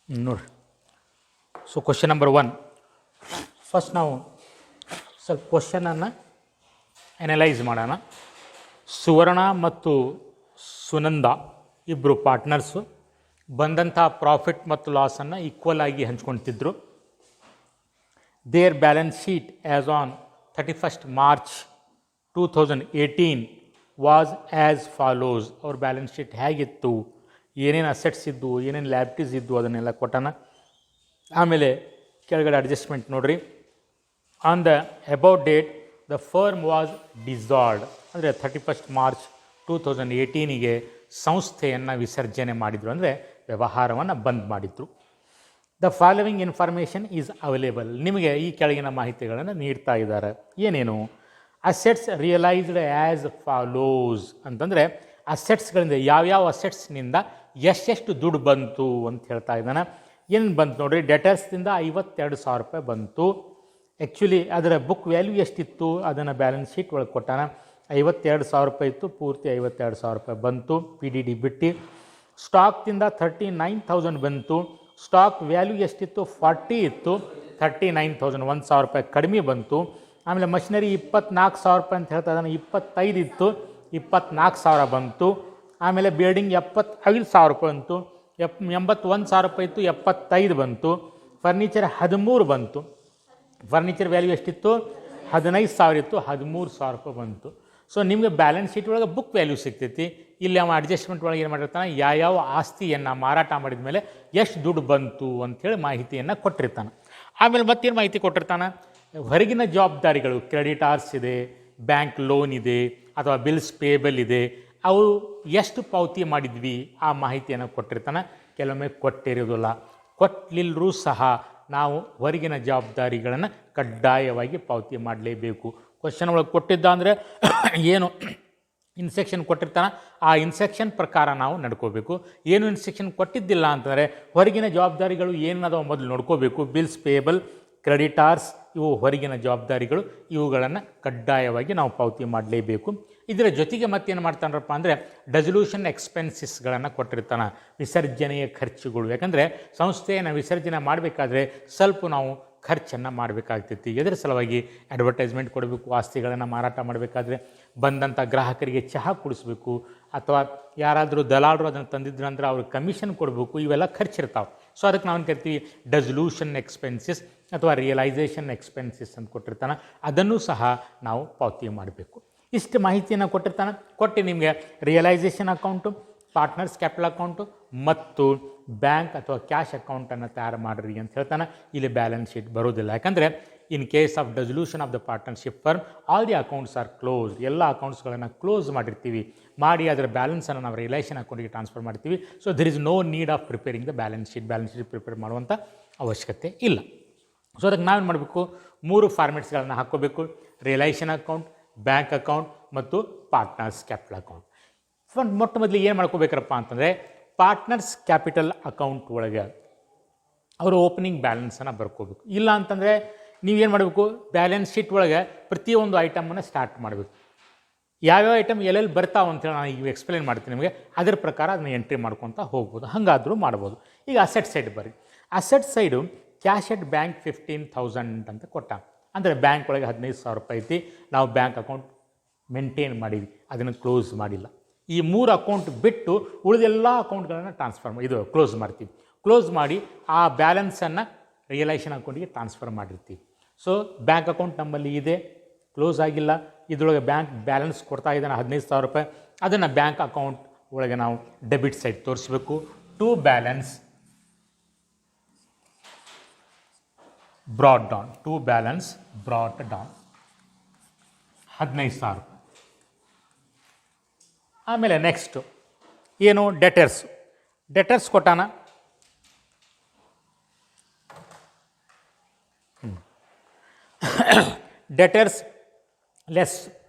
ನೋಡಿರಿ. So question number 1 first ನಾವು ಸ್ವಲ್ಪ ಕ್ವಶನನ್ನು ಅನಲೈಸ್ ಮಾಡೋಣ. ಸುವರ್ಣ ಮತ್ತು ಸುನಂದ ಇಬ್ಬರು ಪಾರ್ಟ್ನರ್ಸು ಬಂದಂಥ ಪ್ರಾಫಿಟ್ ಮತ್ತು ಲಾಸನ್ನು ಈಕ್ವಲ್ ಆಗಿ ಹಂಚ್ಕೊಳ್ತಿದ್ರು. Their balance sheet as on 31st March 2018 was as follows. ಅವ್ರ ಬ್ಯಾಲೆನ್ಸ್ ಶೀಟ್ ಹೇಗಿತ್ತು, ಏನೇನು ಅಸೆಟ್ಸ್ ಇದ್ದು, ಏನೇನು ಲ್ಯಾಬಿಟೀಸ್ ಇದ್ದು ಅದನ್ನೆಲ್ಲ ಕೊಟ್ಟಾನ. ಆಮೇಲೆ ಕೆಳಗಡೆ ಅಡ್ಜಸ್ಟ್ಮೆಂಟ್ ನೋಡ್ರಿ. On the about date the firm was dissolved, ಅಂದರೆ 31st March 2018ಗೆ ಸಂಸ್ಥೆಯನ್ನು ವಿಸರ್ಜನೆ ಮಾಡಿದರು, ಅಂದರೆ ವ್ಯವಹಾರವನ್ನು ಬಂದ್ ಮಾಡಿದರು. The following information is available. ನಿಮಗೆ ಈ ಕೆಳಗಿನ ಮಾಹಿತಿಗಳನ್ನು ನೀಡ್ತಾ ಇದ್ದಾರೆ. ಏನೇನು? ಅಸೆಟ್ಸ್ ರಿಯಲೈಸ್ಡ್ ಆ್ಯಸ್ ಫಾಲೋಸ್ ಅಂತಂದರೆ ಅಸೆಟ್ಸ್ಗಳಿಂದ ಯಾವ್ಯಾವ ಅಸೆಟ್ಸ್ನಿಂದ ಎಷ್ಟೆಷ್ಟು ದುಡ್ಡು ಬಂತು ಅಂತ ಹೇಳ್ತಾ ಇದ್ದಾನೆ. ಏನು ಬಂತು ನೋಡಿರಿ. ಡೆಟರ್ಸ್ದಿಂದ 52,000 ರೂಪಾಯಿ ಬಂತು. ಆ್ಯಕ್ಚುಲಿ ಅದರ ಬುಕ್ ವ್ಯಾಲ್ಯೂ ಎಷ್ಟಿತ್ತು ಅದನ್ನು ಬ್ಯಾಲೆನ್ಸ್ ಶೀಟ್ ಒಳಗೆ ಕೊಟ್ಟಾನ. 52,000 ರೂಪಾಯಿ ಇತ್ತು, ಪೂರ್ತಿ 52,000 ರೂಪಾಯಿ ಬಂತು PDD ಬಿಟ್ಟು. ಸ್ಟಾಕ್ದಿಂದ 39,000 ಬಂತು. ಸ್ಟಾಕ್ ವ್ಯಾಲ್ಯೂ ಎಷ್ಟಿತ್ತು? 40 ಇತ್ತು, 39,000, 1,000 ರೂಪಾಯಿ ಕಡಿಮೆ ಬಂತು. ಆಮೇಲೆ ಮಷಿನರಿ 24,000 ರೂಪಾಯಿ ಅಂತ ಹೇಳ್ತಾ ಇದ್ದಾನೆ, 25 ಇತ್ತು, 24,000 ಬಂತು. ಆಮೇಲೆ ಬಿಲ್ಡಿಂಗ್ 75,000 ರೂಪಾಯಿ ಬಂತು, 81,000 ರೂಪಾಯಿ ಇತ್ತು, 75 ಬಂತು. ಫರ್ನಿಚರ್ 13 ಬಂತು. ಫರ್ನಿಚರ್ ವ್ಯಾಲ್ಯೂ ಎಷ್ಟಿತ್ತು? 15,000 ಇತ್ತು, 13,000 ರೂಪಾಯಿ ಬಂತು. ಸೊ ನಿಮಗೆ ಬ್ಯಾಲೆನ್ಸ್ ಶೀಟ್ ಒಳಗೆ ಬುಕ್ ವ್ಯಾಲ್ಯೂ ಸಿಗ್ತೈತಿ. ಇಲ್ಲಿ ಅವ ಅಡ್ಜಸ್ಟ್ಮೆಂಟ್ ಒಳಗೆ ಏನು ಮಾಡಿರ್ತಾನೆ, ಯಾವ ಆಸ್ತಿಯನ್ನು ಮಾರಾಟ ಮಾಡಿದ ಮೇಲೆ ಎಷ್ಟು ದುಡ್ಡು ಬಂತು ಅಂಥೇಳಿ ಮಾಹಿತಿಯನ್ನು ಕೊಟ್ಟಿರ್ತಾನೆ. ಆಮೇಲೆ ಮತ್ತೇನು ಮಾಹಿತಿ ಕೊಟ್ಟಿರ್ತಾನೆ? ಹೊರಗಿನ ಜವಾಬ್ದಾರಿಗಳು, ಕ್ರೆಡಿಟಾರ್ಸ್ ಇದೆ, ಬ್ಯಾಂಕ್ ಲೋನ್ ಇದೆ, ಅಥವಾ ಬಿಲ್ಸ್ ಪೇಬಲ್ ಇದೆ, ಅವು ಎಷ್ಟು ಪಾವತಿ ಮಾಡಿದ್ವಿ ಆ ಮಾಹಿತಿಯನ್ನು ಕೊಟ್ಟಿರ್ತಾನೆ. ಕೆಲವೊಮ್ಮೆ ಕೊಟ್ಟಿರೋದಿಲ್ಲ. ಕೊಟ್ಟಲಿಲ್ಲರೂ ಸಹ ನಾವು ಹೊರಗಿನ ಜವಾಬ್ದಾರಿಗಳನ್ನು ಕಡ್ಡಾಯವಾಗಿ ಪಾವತಿ ಮಾಡಲೇಬೇಕು. ಕ್ವಶನ್ ಒಳಗೆ ಕೊಟ್ಟಿದ್ದ ಅಂದರೆ ಏನು ಇನ್ಸ್ಟ್ರಕ್ಷನ್ ಕೊಟ್ಟಿರ್ತಾನೆ ಆ ಇನ್ಸ್ಟ್ರಕ್ಷನ್ ಪ್ರಕಾರ ನಾವು ನಡ್ಕೋಬೇಕು. ಏನು ಇನ್ಸ್ಟ್ರಕ್ಷನ್ ಕೊಟ್ಟಿದ್ದಿಲ್ಲ ಅಂತಂದರೆ ಹೊರಗಿನ ಜವಾಬ್ದಾರಿಗಳು ಏನದಾವ ಮೊದಲು ನೋಡ್ಕೋಬೇಕು. ಬಿಲ್ಸ್ ಪೇಬಲ್, ಕ್ರೆಡಿಟಾರ್ಸ್ ಇವು ಹೊರಗಿನ ಜವಾಬ್ದಾರಿಗಳು, ಇವುಗಳನ್ನು ಕಡ್ಡಾಯವಾಗಿ ನಾವು ಪಾವತಿ ಮಾಡಲೇಬೇಕು. ಇದರ ಜೊತೆಗೆ ಮತ್ತೇನು ಮಾಡ್ತಾನಪ್ಪ ಅಂದರೆ ಡೆಸಲ್ಯೂಷನ್ ಎಕ್ಸ್ಪೆನ್ಸಸ್ಗಳನ್ನು ಕೊಟ್ಟಿರ್ತಾನೆ, ವಿಸರ್ಜನೆಯ ಖರ್ಚುಗಳು. ಯಾಕಂದರೆ ಸಂಸ್ಥೆಯನ್ನು ವಿಸರ್ಜನೆ ಮಾಡಬೇಕಾದ್ರೆ ಸ್ವಲ್ಪ ನಾವು ಖರ್ಚನ್ನು ಮಾಡಬೇಕಾಗ್ತೈತಿ. ಇದರ ಸಲುವಾಗಿ ಅಡ್ವರ್ಟೈಸ್ಮೆಂಟ್ ಕೊಡಬೇಕು, ಆಸ್ತಿಗಳನ್ನು ಮಾರಾಟ ಮಾಡಬೇಕಾದ್ರೆ ಬಂದಂಥ ಗ್ರಾಹಕರಿಗೆ ಚಹಾ ಕುಡಿಸ್ಬೇಕು, ಅಥವಾ ಯಾರಾದರೂ ದಲಾಲರು ಅದನ್ನು ತಂದಿದ್ರಂದ್ರೆ ಅವ್ರಿಗೆ ಕಮಿಷನ್ ಕೊಡಬೇಕು. ಇವೆಲ್ಲ ಖರ್ಚಿರ್ತಾವೆ. ಸೊ ಅದಕ್ಕೆ ನಾವೇನು ಕರಿತೀವಿ ಡೆಸಲ್ಯೂಷನ್ ಎಕ್ಸ್ಪೆನ್ಸಸ್ ಅಥವಾ ರಿಯಲೈಸೇಷನ್ ಎಕ್ಸ್ಪೆನ್ಸಸ್ ಅಂತ ಕೊಟ್ಟಿರ್ತಾನೆ. ಅದನ್ನು ಸಹ ನಾವು ಪಾವತಿ ಮಾಡಬೇಕು. ಇಷ್ಟು ಮಾಹಿತಿಯನ್ನು ಕೊಟ್ಟಿರ್ತಾನೆ. ಕೊಟ್ಟು ನಿಮಗೆ realisation account, partners capital account ಮತ್ತು ಬ್ಯಾಂಕ್ ಅಥವಾ ಕ್ಯಾಶ್ ಅಕೌಂಟನ್ನು ತಯಾರು ಮಾಡಿರಿ ಅಂತ ಹೇಳ್ತಾನೆ. ಇಲ್ಲಿ ಬ್ಯಾಲೆನ್ಸ್ ಶೀಟ್ ಬರೋದಿಲ್ಲ. ಯಾಕಂದರೆ in case of dissolution of the partnership firm all the accounts are close. ಎಲ್ಲ ಅಕೌಂಟ್ಸ್ಗಳನ್ನು ಕ್ಲೋಸ್ ಮಾಡಿರ್ತೀವಿ. ಮಾಡಿ ಅದರ ಬ್ಯಾಲೆನ್ಸನ್ನು ನಾವು ರಿಲೇಷನ್ ಅಕೌಂಟಿಗೆ ಟ್ರಾನ್ಸ್ಫರ್ ಮಾಡ್ತೀವಿ. So there is no need of preparing the balance sheet. Balance sheet prepare ಮಾಡುವಂಥ ಅವಶ್ಯಕತೆ ಇಲ್ಲ. ಸೊ ಅದಕ್ಕೆ ನಾವೇನು ಮಾಡಬೇಕು? 3 ಫಾರ್ಮೆಟ್ಸ್ಗಳನ್ನು ಹಾಕ್ಕೋಬೇಕು. ರಿಯಲೈಸೇಷನ್ ಅಕೌಂಟ್, ಬ್ಯಾಂಕ್ ಅಕೌಂಟ್ ಮತ್ತು ಪಾರ್ಟ್ನರ್ಸ್ ಕ್ಯಾಪಿಟಲ್ ಅಕೌಂಟ್. ಮೊಟ್ಟ ಮೊದಲಿಗೆ ಏನು ಮಾಡ್ಕೋಬೇಕಪ್ಪ ಅಂತಂದರೆ ಪಾರ್ಟ್ನರ್ಸ್ ಕ್ಯಾಪಿಟಲ್ ಅಕೌಂಟ್ ಒಳಗೆ ಅವರು ಓಪನಿಂಗ್ ಬ್ಯಾಲೆನ್ಸನ್ನು ಬರ್ಕೋಬೇಕು. ಇಲ್ಲ ಅಂತಂದರೆ ನೀವೇನು ಮಾಡಬೇಕು? ಬ್ಯಾಲೆನ್ಸ್ ಶೀಟ್ ಒಳಗೆ ಪ್ರತಿಯೊಂದು ಐಟಮನ್ನು ಸ್ಟಾರ್ಟ್ ಮಾಡಬೇಕು. ಯಾವ್ಯಾವ ಐಟಮ್ ಎಲ್ಲೆಲ್ಲಿ ಬರ್ತಾವೆ ಅಂತೇಳಿ ನಾನು ಈಗ ಎಕ್ಸ್ಪ್ಲೇನ್ ಮಾಡ್ತೀನಿ ನಿಮಗೆ. ಅದರ ಪ್ರಕಾರ ಅದನ್ನ ಎಂಟ್ರಿ ಮಾಡ್ಕೊತ ಹೋಗ್ಬೋದು. ಹಾಗಾದರೂ ಮಾಡ್ಬೋದು. ಈಗ ಅಸೆಟ್ ಸೈಡ್ ಬರ್ರಿ. Asset side cash at bank 15,000 ಅಂತ ಕೊಟ್ಟ. ಅಂದರೆ ಬ್ಯಾಂಕ್ ಒಳಗೆ 15,000 ರೂಪಾಯಿ ಐತಿ. ನಾವು ಬ್ಯಾಂಕ್ ಅಕೌಂಟ್ ಮೇಂಟೈನ್ ಮಾಡೀವಿ, ಅದನ್ನು ಕ್ಲೋಸ್ ಮಾಡಿಲ್ಲ. ಈ 3 ಅಕೌಂಟ್ ಬಿಟ್ಟು ಉಳಿದೆಲ್ಲ ಅಕೌಂಟ್ಗಳನ್ನು ಕ್ಲೋಸ್ ಮಾಡ್ತೀವಿ. ಕ್ಲೋಸ್ ಮಾಡಿ ಆ ಬ್ಯಾಲೆನ್ಸನ್ನು ರಿಯಲೈಸೇಷನ್ ಅಕೌಂಟಿಗೆ ಟ್ರಾನ್ಸ್ಫರ್ ಮಾಡಿರ್ತೀವಿ. ಸೊ ಬ್ಯಾಂಕ್ ಅಕೌಂಟ್ ನಮ್ಮಲ್ಲಿ ಇದೆ, ಕ್ಲೋಸ್ ಆಗಿಲ್ಲ. ಇದರೊಳಗೆ ಬ್ಯಾಂಕ್ ಬ್ಯಾಲೆನ್ಸ್ ಕೊಡ್ತಾ ಇದ್ದಾನೆ 15,000 ರೂಪಾಯಿ. ಅದನ್ನು ಬ್ಯಾಂಕ್ ಅಕೌಂಟ್ ಒಳಗೆ ನಾವು ಡೆಬಿಟ್ ಸೈಡ್ ತೋರಿಸ್ಬೇಕು. To balance brought down, to balance brought down 15,000 ರೂಪಾಯಿ. ಆಮೇಲೆ ನೆಕ್ಸ್ಟು ಏನು? ಡೆಟರ್ಸ್ ಕೊಟ್ಟಾನ. ಡೆಟರ್ಸ್ ಲೆಸ್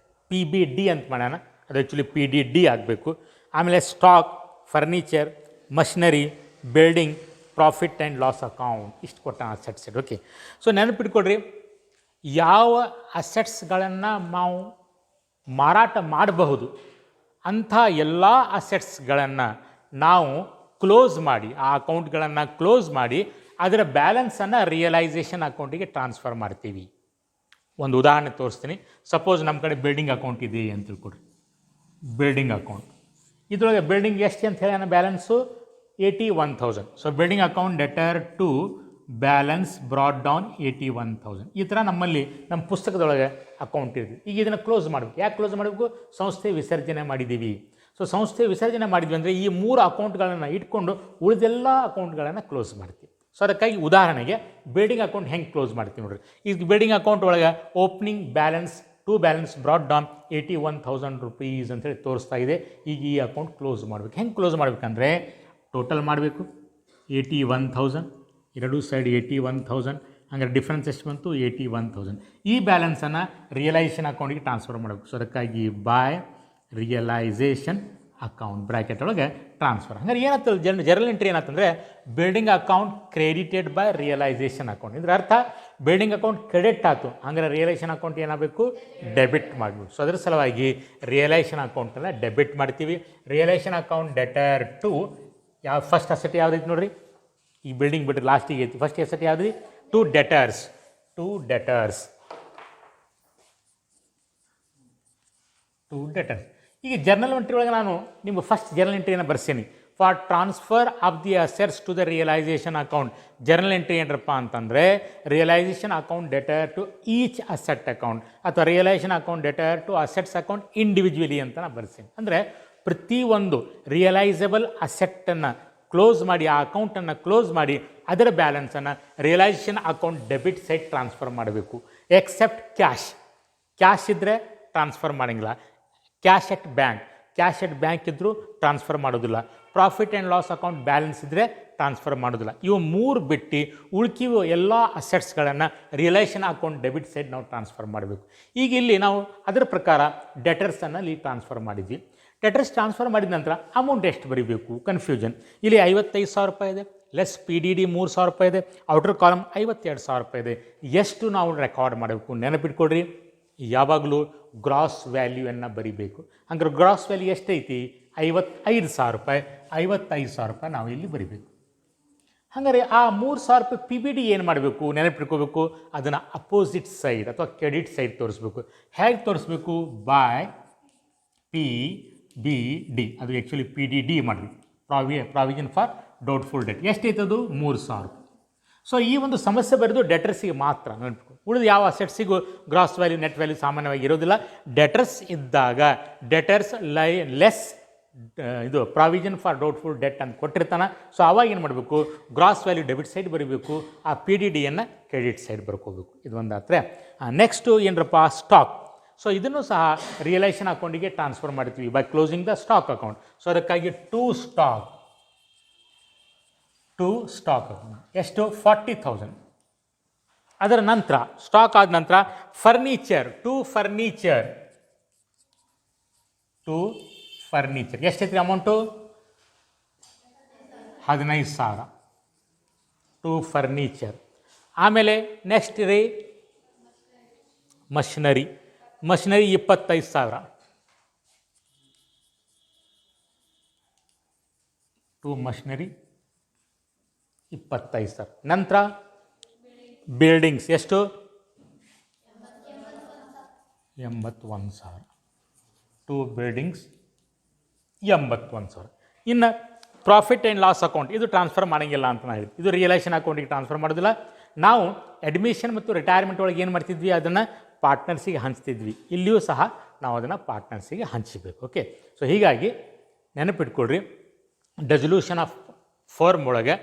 PBD ಅಂತ ಮಾಡೋಣ. ಅದು ಆ್ಯಕ್ಚುಲಿ PDD ಆಗಬೇಕು. ಆಮೇಲೆ stock, furniture, machinery, building, profit and loss account, ಇಷ್ಟು ಕೊಟ್ಟಾನ ಅಸೆಟ್ಸ್. ಓಕೆ. ಸೊ ನೆನಪಿಟ್ಕೊಡ್ರಿ, ಯಾವ ಅಸೆಟ್ಸ್ಗಳನ್ನು ನಾವು ಮಾರಾಟ ಮಾಡಬಹುದು ಅಂಥ ಎಲ್ಲ ಅಸೆಟ್ಸ್ಗಳನ್ನು ನಾವು ಕ್ಲೋಸ್ ಮಾಡಿ, ಆ ಅಕೌಂಟ್ಗಳನ್ನು ಕ್ಲೋಸ್ ಮಾಡಿ ಅದರ ಬ್ಯಾಲೆನ್ಸನ್ನು ರಿಯಲೈಸೇಷನ್ ಅಕೌಂಟಿಗೆ ಟ್ರಾನ್ಸ್ಫರ್ ಮಾಡ್ತೀವಿ. ಒಂದು ಉದಾಹರಣೆ ತೋರಿಸ್ತೀನಿ. ಸಪೋಸ್ ನಮ್ಮ ಕಡೆ ಬಿಲ್ಡಿಂಗ್ ಅಕೌಂಟ್ ಇದೆ ಅಂತ ತಿಳ್ಕೊಡ್ರಿ. ಬಿಲ್ಡಿಂಗ್ ಅಕೌಂಟ್ ಇದರೊಳಗೆ ಬಿಲ್ಡಿಂಗ್ ಎಷ್ಟು ಅಂತ ಹೇಳಿ balance 81,000. So building account debtor to balance brought down 81,000. ಈ ಥರ ನಮ್ಮಲ್ಲಿ ನಮ್ಮ ಪುಸ್ತಕದೊಳಗೆ ಅಕೌಂಟ್ ಇದೆ. ಈಗ ಇದನ್ನು ಕ್ಲೋಸ್ ಮಾಡಬೇಕು. ಯಾಕೆ ಕ್ಲೋಸ್ ಮಾಡಬೇಕು? ಸಂಸ್ಥೆ ವಿಸರ್ಜನೆ ಮಾಡಿದ್ದೀವಿ. ಸೊ ಸಂಸ್ಥೆ ವಿಸರ್ಜನೆ ಮಾಡಿದ್ವಿ ಅಂದರೆ ಈ 3 ಅಕೌಂಟ್ಗಳನ್ನು ಇಟ್ಕೊಂಡು ಉಳಿದೆಲ್ಲ ಅಕೌಂಟ್ಗಳನ್ನು ಕ್ಲೋಸ್ ಮಾಡ್ತೀವಿ. ಸೊ ಅದಕ್ಕಾಗಿ ಉದಾಹರಣೆಗೆ ಬಿಲ್ಡಿಂಗ್ ಅಕೌಂಟ್ ಹೆಂಗೆ ಕ್ಲೋಸ್ ಮಾಡ್ತೀವಿ ನೋಡಿರಿ. ಈಗ ಬಿಲ್ಡಿಂಗ್ ಅಕೌಂಟ್ ಒಳಗೆ opening balance to balance brought down 81,000 rupees ಅಂತೇಳಿ ತೋರಿಸ್ತಾ ಇದೆ. ಈಗ ಈ ಅಕೌಂಟ್ ಕ್ಲೋಸ್ ಮಾಡಬೇಕು. ಹೆಂಗೆ ಕ್ಲೋಸ್ ಮಾಡಬೇಕಂದ್ರೆ ಟೋಟಲ್ ಮಾಡಬೇಕು 81,000, ಎರಡೂ ಸೈಡ್ 81,000, ಹಂಗಾರೆ ಡಿಫ್ರೆನ್ಸ್ ಎಷ್ಟು ಬಂತು 81,000. ಈ ಬ್ಯಾಲೆನ್ಸನ್ನು ರಿಯಲೈಸೇಷನ್ ಅಕೌಂಟಿಗೆ ಟ್ರಾನ್ಸ್ಫರ್ ಮಾಡಬೇಕು. ಸೊ ಅದಕ್ಕಾಗಿ ಬೈ ರಿಯಲೈಸೇಷನ್ ಅಕೌಂಟ್ ಬ್ರ್ಯಾಕೆಟ್ ಒಳಗೆ ಟ್ರಾನ್ಸ್ಫರ್. ಹಂಗಾರೆ ಏನಾಗ್ತದೆ ಜರ್ನಲ್ ಎಂಟ್ರಿ ಏನಾಗ್ತಂದರೆ building account credited by realisation account. ಇದ್ರ ಅರ್ಥ ಬಿಲ್ಡಿಂಗ್ ಅಕೌಂಟ್ ಕ್ರೆಡಿಟ್ ಆಯಿತು, ಹಂಗಾರೆ ರಿಯಲೈಸೇಷನ್ ಅಕೌಂಟ್ ಏನಾಗಬೇಕು ಡೆಬಿಟ್ ಮಾಡಬೇಕು. ಸೊ ಅದರ ಸಲುವಾಗಿ ರಿಯಲೈಸೇಷನ್ ಅಕೌಂಟನ್ನು ಡೆಬಿಟ್ ಮಾಡ್ತೀವಿ. ರಿಯಲೈಸೇಷನ್ ಅಕೌಂಟ್ ಡೆಟರ್ ಟು ಯಾವ ಫಸ್ಟ್ ಅಸೆಟ್ ಯಾವುದೈತಿ ನೋಡಿರಿ. ಈ ಬಿಲ್ಡಿಂಗ್ ಬಿಟ್ಟರೆ ಲಾಸ್ಟಿಗೆ ಐತಿ. ಫಸ್ಟ್ ಅಸೆಟ್ ಯಾವ್ದು? To debtors. To debtors. ಈಗ ಜರ್ನಲ್ ಎಂಟ್ರಿ ಒಳಗೆ ನಾನು ನಿಮ್ಮ ಫಸ್ಟ್ ಜರ್ನಲ್ ಎಂಟ್ರಿಯನ್ನು ಬರ್ಸೀನಿ. For transfer of the assets to the realisation account. Journal entry ಏನರಪ್ಪ ಅಂತಂದರೆ realisation account debtor to each asset account ಅಥವಾ realisation account debtor to assets account individually ಅಂತ ನಾನು ಬರ್ಸೀನಿ. ಅಂದರೆ ಪ್ರತಿಯೊಂದು ರಿಯಲೈಸಬಲ್ ಅಸೆಟ್ಟನ್ನು ಕ್ಲೋಸ್ ಮಾಡಿ, ಆ ಅಕೌಂಟನ್ನು ಕ್ಲೋಸ್ ಮಾಡಿ ಅದರ ಬ್ಯಾಲೆನ್ಸನ್ನು realisation account debit side transfer ಮಾಡಬೇಕು. Except cash. ಕ್ಯಾಶ್ ಇದ್ದರೆ ಟ್ರಾನ್ಸ್ಫರ್ ಮಾಡೋಂಗಿಲ್ಲ. ಕ್ಯಾಶ್ ಎಟ್ ಬ್ಯಾಂಕ್ ಇದ್ದರೂ ಟ್ರಾನ್ಸ್ಫರ್ ಮಾಡೋದಿಲ್ಲ. Profit and loss account balance ಇದ್ದರೆ ಟ್ರಾನ್ಸ್ಫರ್ ಮಾಡೋದಿಲ್ಲ. ಇವು 3 ಬಿಟ್ಟು ಉಳ್ಕಿವು ಎಲ್ಲ ಅಸೆಟ್ಸ್ಗಳನ್ನು ರಿಯಲೈಸೇಷನ್ ಅಕೌಂಟ್ ಡೆಬಿಟ್ ಸೈಡ್ ನಾವು ಟ್ರಾನ್ಸ್ಫರ್ ಮಾಡಬೇಕು. ಈಗ ಇಲ್ಲಿ ನಾವು ಅದರ ಪ್ರಕಾರ ಡೆಟರ್ಸನ್ನು ಇಲ್ಲಿ ಟ್ರಾನ್ಸ್ಫರ್ ಮಾಡಿದ್ವಿ. ಡೆಟರ್ಸ್ ಟ್ರಾನ್ಸ್ಫರ್ ಮಾಡಿದ ನಂತರ ಅಮೌಂಟ್ ಎಷ್ಟು ಬರೀಬೇಕು? ಕನ್ಫ್ಯೂಷನ್. ಇಲ್ಲಿ 55,000 ರೂಪಾಯಿ ಇದೆ, ಲೆಸ್ PDD 3,000 ರೂಪಾಯಿ ಇದೆ, ಔಟರ್ ಕಾಲಮ್ 52,000 ರೂಪಾಯಿ ಇದೆ. ಎಷ್ಟು ನಾವು ರೆಕಾರ್ಡ್ ಮಾಡಬೇಕು? ನೆನಪಿಟ್ಕೊಡ್ರಿ, ಯಾವಾಗಲೂ ಗ್ರಾಸ್ ವ್ಯಾಲ್ಯೂವನ್ನು ಬರಿಬೇಕು. ಹಂಗಾರೆ ಗ್ರಾಸ್ ವ್ಯಾಲ್ಯೂ ಎಷ್ಟೈತಿ? 55,000 ರೂಪಾಯಿ. 55,000 ರೂಪಾಯಿ ನಾವು ಇಲ್ಲಿ ಬರಿಬೇಕು. ಹಾಗಾದರೆ ಆ 3,000 ರೂಪಾಯಿ PBD ಏನು ಮಾಡಬೇಕು? ನೆನಪಿಟ್ಕೋಬೇಕು, ಅದನ್ನು ಅಪೋಸಿಟ್ ಸೈಡ್ ಅಥವಾ ಕ್ರೆಡಿಟ್ ಸೈಡ್ ತೋರಿಸ್ಬೇಕು. ಹೇಗೆ ತೋರಿಸ್ಬೇಕು? By PBD. ಅದು ಆ್ಯಕ್ಚುಲಿ PDD ಮಾಡಬೇಕು. Provision for doubtful debt. ಎಷ್ಟೈತದು? 3,000 ರೂಪಾಯಿ. ಸೊ ಈ ಒಂದು ಸಮಸ್ಯೆ ಬರೆದು ಡೆಟರ್ಸಿಗೆ ಮಾತ್ರ ನೆನಪಿಟ್ಕೊ. ಉಳಿದು ಯಾವ ಅಸೆಟ್ಸಿಗೂ ಗ್ರಾಸ್ ವ್ಯಾಲ್ಯೂ ನೆಟ್ ವ್ಯಾಲ್ಯೂ ಸಾಮಾನ್ಯವಾಗಿ ಇರೋದಿಲ್ಲ. ಡೆಟರ್ಸ್ ಇದ್ದಾಗ ಡೆಟರ್ಸ್ ಲೆಸ್ ಇದು ಪ್ರಾವಿಷನ್ ಫಾರ್ ಡೌಟ್ಫುಲ್ ಡೆಟ್ ಅಂತ ಕೊಟ್ಟಿರ್ತಾನೆ. ಸೊ ಅವಾಗ ಏನು ಮಾಡಬೇಕು? ಗ್ರಾಸ್ ವ್ಯಾಲ್ಯೂ ಡೆಬಿಟ್ ಸೈಡ್ ಬರೀಬೇಕು, ಆ PDDಯನ್ನು ಕ್ರೆಡಿಟ್ ಸೈಡ್ ಬರ್ಕೋಬೇಕು. ಇದು ಒಂದು ಆತ್ರೆ. ನೆಕ್ಸ್ಟು ಏನರಪ್ಪ? ಸ್ಟಾಕ್. ಸೊ ಇದನ್ನು ಸಹ ರಿಯಲೈಸೇಷನ್ ಅಕೌಂಟಿಗೆ ಟ್ರಾನ್ಸ್ಫರ್ ಮಾಡ್ತೀವಿ by closing the stock account. So ಅದಕ್ಕಾಗಿ ಟು ಸ್ಟಾಕ್ ಅಕೌಂಟ್ ಎಷ್ಟು? 40,000. ಅದರ ನಂತರ ಸ್ಟಾಕ್ ಆದ ನಂತರ ಫರ್ನಿಚರ್. ಟು ಫರ್ನಿಚರ್ ಎಷ್ಟೈತ್ರಿ ಅಮೌಂಟು? 15,000 to furniture. ಆಮೇಲೆ ನೆಕ್ಸ್ಟ್ ರೀ ಮಷಿನರಿ 25,000 ಟು ಮಷಿನರಿ 25,000. ನಂತರ ಬಿಲ್ಡಿಂಗ್ಸ್ ಎಷ್ಟು? 81,000 ಟು ಬಿಲ್ಡಿಂಗ್ಸ್ 81,000. ಇನ್ನು ಪ್ರಾಫಿಟ್ ಆ್ಯಂಡ್ ಲಾಸ್ ಅಕೌಂಟ್ ಇದು ಟ್ರಾನ್ಸ್ಫರ್ ಮಾಡೋಂಗಿಲ್ಲ ಅಂತ ನಾನು ಹೇಳಿದ್ವಿ. ಇದು ರಿಯಲೈಸೇಷನ್ ಅಕೌಂಟಿಗೆ ಟ್ರಾನ್ಸ್ಫರ್ ಮಾಡೋದಿಲ್ಲ. ನಾವು ಅಡ್ಮಿಷನ್ ಮತ್ತು ರಿಟೈರ್ಮೆಂಟ್ ಒಳಗೆ ಏನು ಮಾಡ್ತಿದ್ವಿ? ಅದನ್ನು ಪಾರ್ಟ್ನರ್ಸಿಗೆ ಹಂಚ್ತಿದ್ವಿ. ಇಲ್ಲಿಯೂ ಸಹ ನಾವು ಅದನ್ನು ಪಾರ್ಟ್ನರ್ಸಿಗೆ ಹಂಚಬೇಕು. ಓಕೆ. ಸೊ ಹೀಗಾಗಿ ನೆನಪಿಟ್ಕೊಳ್ರಿ, ಡೆಸಲ್ಯೂಷನ್ ಆಫ್ ಫರ್ಮ್ ಒಳಗೆ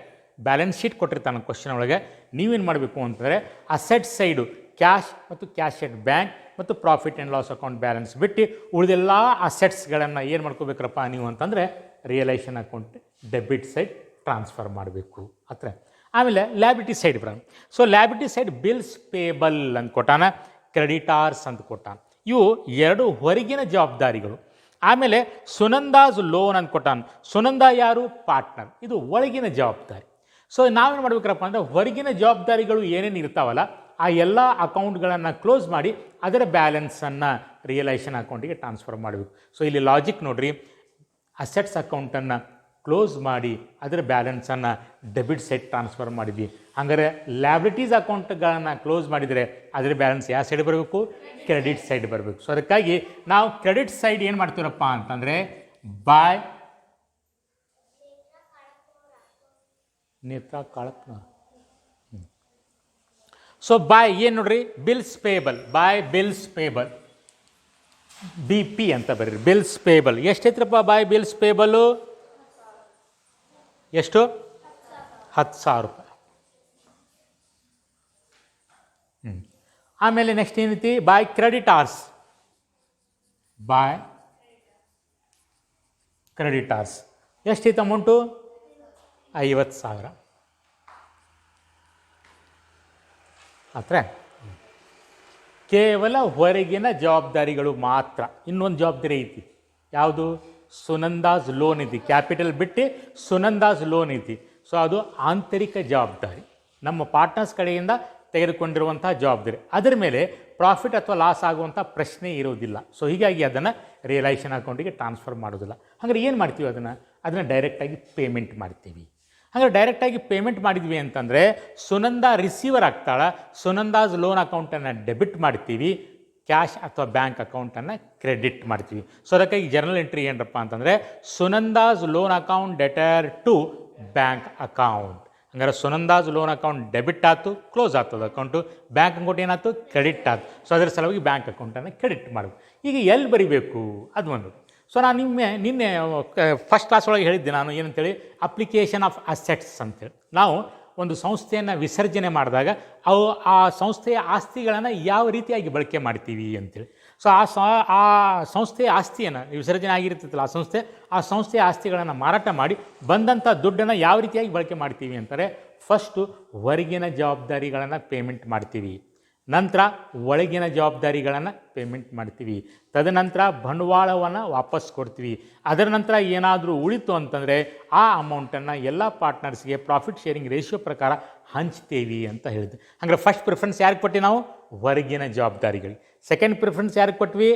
ಬ್ಯಾಲೆನ್ಸ್ ಶೀಟ್ ಕೊಟ್ಟಿರ್ತಾನೆ ಕ್ವಶನ್ ಒಳಗೆ. ನೀವೇನು ಮಾಡಬೇಕು ಅಂತಂದರೆ ಅಸೆಟ್ ಸೈಡು ಕ್ಯಾಶ್ ಮತ್ತು ಕ್ಯಾಶ್ ಎಟ್ ಬ್ಯಾಂಕ್ ಮತ್ತು profit and loss account balance ಬಿಟ್ಟು ಉಳಿದೆಲ್ಲ ಅಸೆಟ್ಸ್ಗಳನ್ನು ಏನು ಮಾಡ್ಕೋಬೇಕ್ರಪ್ಪ ನೀವು ಅಂತಂದರೆ realisation account debit side transfer ಮಾಡಬೇಕು ಹತ್ರ. ಆಮೇಲೆ ಲ್ಯಾಬಿಲಿಟಿ ಸೈಡ್ ಬರೋಣ. So liability side bills payable ಅಂತ ಕೊಟ್ಟಾನ, ಕ್ರೆಡಿಟಾರ್ಸ್ ಅಂತ ಕೊಟ್ಟಾನ. ಇವು 2 ಹೊರಗಿನ ಜವಾಬ್ದಾರಿಗಳು. ಆಮೇಲೆ ಸುನಂದಾಸ್ ಲೋನ್ ಅಂತ ಕೊಟ್ಟಾನ. ಸುನಂದ ಯಾರು? ಪಾರ್ಟ್ನರ್. ಇದು ಒಳಗಿನ ಜವಾಬ್ದಾರಿ. ಸೊ ನಾವೇನು ಮಾಡ್ಬೇಕಪ್ಪ ಅಂದರೆ ಹೊರಗಿನ ಜವಾಬ್ದಾರಿಗಳು ಏನೇನು ಇರ್ತಾವಲ್ಲ ಆ ಎಲ್ಲ ಅಕೌಂಟ್ಗಳನ್ನು ಕ್ಲೋಸ್ ಮಾಡಿ ಅದರ ಬ್ಯಾಲೆನ್ಸನ್ನು ರಿಯಲೈಸೇಷನ್ ಅಕೌಂಟಿಗೆ ಟ್ರಾನ್ಸ್ಫರ್ ಮಾಡಬೇಕು. ಸೊ ಇಲ್ಲಿ ಲಾಜಿಕ್ ನೋಡಿರಿ, ಅಸೆಟ್ಸ್ ಅಕೌಂಟನ್ನು ಕ್ಲೋಸ್ ಮಾಡಿ ಅದರ ಬ್ಯಾಲೆನ್ಸನ್ನು ಡೆಬಿಟ್ ಸೈಡ್ ಟ್ರಾನ್ಸ್ಫರ್ ಮಾಡಿದ್ವಿ. ಹಾಗಾದರೆ ಲ್ಯಾಬಿಲಿಟೀಸ್ ಅಕೌಂಟ್ಗಳನ್ನು ಕ್ಲೋಸ್ ಮಾಡಿದರೆ ಅದರ ಬ್ಯಾಲೆನ್ಸ್ ಯಾವ ಸೈಡ್ ಬರಬೇಕು? ಕ್ರೆಡಿಟ್ ಸೈಡ್ ಬರಬೇಕು. ಸೊ ಅದಕ್ಕಾಗಿ ನಾವು ಕ್ರೆಡಿಟ್ ಸೈಡ್ ಏನು ಮಾಡ್ತೀವಪ್ಪ ಅಂತಂದರೆ ಬಾಯ್ ನೇತ್ರ ಕಾಳಪ್ನ. ಸೊ ಬಾಯ್ ಏನು ನೋಡ್ರಿ, ಬಿಲ್ಸ್ ಪೇಬಲ್, ಬಾಯ್ ಬಿಲ್ಸ್ ಪೇಬಲ್, ಬಿ ಪಿ ಅಂತ ಬರ್ರಿ, ಬಿಲ್ಸ್ ಪೇಬಲ್. ಎಷ್ಟೈತ್ರಪ್ಪ ಬಾಯ್ ಬಿಲ್ಸ್ ಪೇಬಲು? ಎಷ್ಟು? 10,000 ರೂಪಾಯಿ. ಆಮೇಲೆ ನೆಕ್ಸ್ಟ್ ಏನೈತಿ? ಬಾಯ್ ಕ್ರೆಡಿಟಾರ್ಸ್, ಬಾಯ್ ಕ್ರೆಡಿಟಾರ್ಸ್ ಎಷ್ಟೈತೆ ಅಮೌಂಟು? 50,000. ಆತ್ರ ಕೇವಲ ಹೊರಗಿನ ಜವಾಬ್ದಾರಿಗಳು ಮಾತ್ರ. ಇನ್ನೊಂದು ಜವಾಬ್ದಾರಿ ಐತಿ, ಯಾವುದು? ಸುನಂದಾಸ್ ಲೋನ್ ಐತಿ, ಕ್ಯಾಪಿಟಲ್ ಬಿಟ್ಟು ಸುನಂದಾಸ್ ಲೋನ್ ಐತಿ. ಸೊ ಅದು ಆಂತರಿಕ ಜವಾಬ್ದಾರಿ, ನಮ್ಮ ಪಾರ್ಟ್ನರ್ಸ್ ಕಡೆಯಿಂದ ತೆಗೆದುಕೊಂಡಿರುವಂಥ ಜವಾಬ್ದಾರಿ. ಅದರ ಮೇಲೆ ಪ್ರಾಫಿಟ್ ಅಥವಾ ಲಾಸ್ ಆಗುವಂಥ ಪ್ರಶ್ನೆ ಇರೋದಿಲ್ಲ. ಸೊ ಹೀಗಾಗಿ ಅದನ್ನು ರಿಯಲೈಸೇಷನ್ ಅಕೌಂಟಿಗೆ ಟ್ರಾನ್ಸ್ಫರ್ ಮಾಡೋದಿಲ್ಲ. ಹಾಗಾದ್ರೆ ಏನು ಮಾಡ್ತೀವಿ? ಅದನ್ನು ಡೈರೆಕ್ಟಾಗಿ ಪೇಮೆಂಟ್ ಮಾಡ್ತೀವಿ. ಹಾಗಾದ್ರೆ ಡೈರೆಕ್ಟಾಗಿ ಪೇಮೆಂಟ್ ಮಾಡಿದ್ವಿ ಅಂತಂದರೆ ಸುನಂದಾ ರಿಸೀವರ್ ಆಗ್ತಾಳೆ, ಸುನಂದಾಸ್ ಲೋನ್ ಅಕೌಂಟನ್ನು ಡೆಬಿಟ್ ಮಾಡ್ತೀವಿ, ಕ್ಯಾಶ್ ಅಥವಾ ಬ್ಯಾಂಕ್ ಅಕೌಂಟನ್ನು ಕ್ರೆಡಿಟ್ ಮಾಡ್ತೀವಿ. ಸೊ ಅದಕ್ಕಾಗಿ ಜರ್ನಲ್ ಎಂಟ್ರಿ ಏನಪ್ಪ ಅಂತಂದರೆ Sunanda's loan account debtor to bank account. ಹಂಗಾರೆ ಸುನಂದಾಸ್ ಲೋನ್ ಅಕೌಂಟ್ ಡೆಬಿಟ್ ಆಯ್ತು, ಕ್ಲೋಸ್ ಆಗ್ತದೆ ಅಕೌಂಟು. ಬ್ಯಾಂಕ್ ಅಕೌಂಟ್ ಏನಾಯ್ತು? ಕ್ರೆಡಿಟ್ ಆಯ್ತು. ಸೊ ಅದರ ಸಲುವಾಗಿ ಬ್ಯಾಂಕ್ ಅಕೌಂಟನ್ನು ಕ್ರೆಡಿಟ್ ಮಾಡಬೇಕು. ಈಗ ಎಲ್ಲಿ ಬರಿಬೇಕು ಅದು ಒಂದು. ಸೊ ನಾನು ನಿನ್ನೆ ಫಸ್ಟ್ ಕ್ಲಾಸ್ ಒಳಗೆ ಹೇಳಿದ್ದೆ ನಾನು ಏನಂತೇಳಿ, ಅಪ್ಲಿಕೇಶನ್ ಆಫ್ ಅಸೆಟ್ಸ್ ಅಂತೇಳಿ. ನಾವು ಒಂದು ಸಂಸ್ಥೆಯನ್ನು ವಿಸರ್ಜನೆ ಮಾಡಿದಾಗ ಆ ಸಂಸ್ಥೆಯ ಆಸ್ತಿಗಳನ್ನು ಯಾವ ರೀತಿಯಾಗಿ ಬಳಕೆ ಮಾಡ್ತೀವಿ ಅಂತೇಳಿ. ಸೊ ಆ ಸಂಸ್ಥೆಯ ಆಸ್ತಿಯನ್ನು ವಿಸರ್ಜನೆ ಆಗಿರ್ತೈತಲ್ಲ ಆ ಸಂಸ್ಥೆಯ ಆಸ್ತಿಗಳನ್ನು ಮಾರಾಟ ಮಾಡಿ ಬಂದಂಥ ದುಡ್ಡನ್ನು ಯಾವ ರೀತಿಯಾಗಿ ಬಳಕೆ ಮಾಡ್ತೀವಿ ಅಂತಾರೆ. ಫಸ್ಟು ಹೊರಗಿನ ಜವಾಬ್ದಾರಿಗಳನ್ನು ಪೇಮೆಂಟ್ ಮಾಡ್ತೀವಿ, ನಂತರ ಒಳಗಿನ ಜವಾಬ್ದಾರಿಗಳನ್ನು ಪೇಮೆಂಟ್ ಮಾಡ್ತೀವಿ, ತದನಂತರ ಬಂಡವಾಳವನ್ನು ವಾಪಸ್ ಕೊಡ್ತೀವಿ. ಅದರ ನಂತರ ಏನಾದರೂ ಉಳಿತು ಅಂತಂದರೆ ಆ ಅಮೌಂಟನ್ನು ಎಲ್ಲ ಪಾರ್ಟ್ನರ್ಸ್ಗೆ ಪ್ರಾಫಿಟ್ ಶೇರಿಂಗ್ ರೇಷಿಯೋ ಪ್ರಕಾರ ಹಂಚ್ತೀವಿ ಅಂತ ಹೇಳಿದ್ವಿ. ಹಾಗಾದ್ರೆ ಫಸ್ಟ್ ಪ್ರಿಫರೆನ್ಸ್ ಯಾರಿಗೆ ಕೊಟ್ಟು ನಾವು? ಹೊರಗಿನ ಜವಾಬ್ದಾರಿಗಳಿಗೆ. ಸೆಕೆಂಡ್ ಪ್ರಿಫರೆನ್ಸ್ ಯಾರಿಗೆ ಕೊಟ್ವಿ?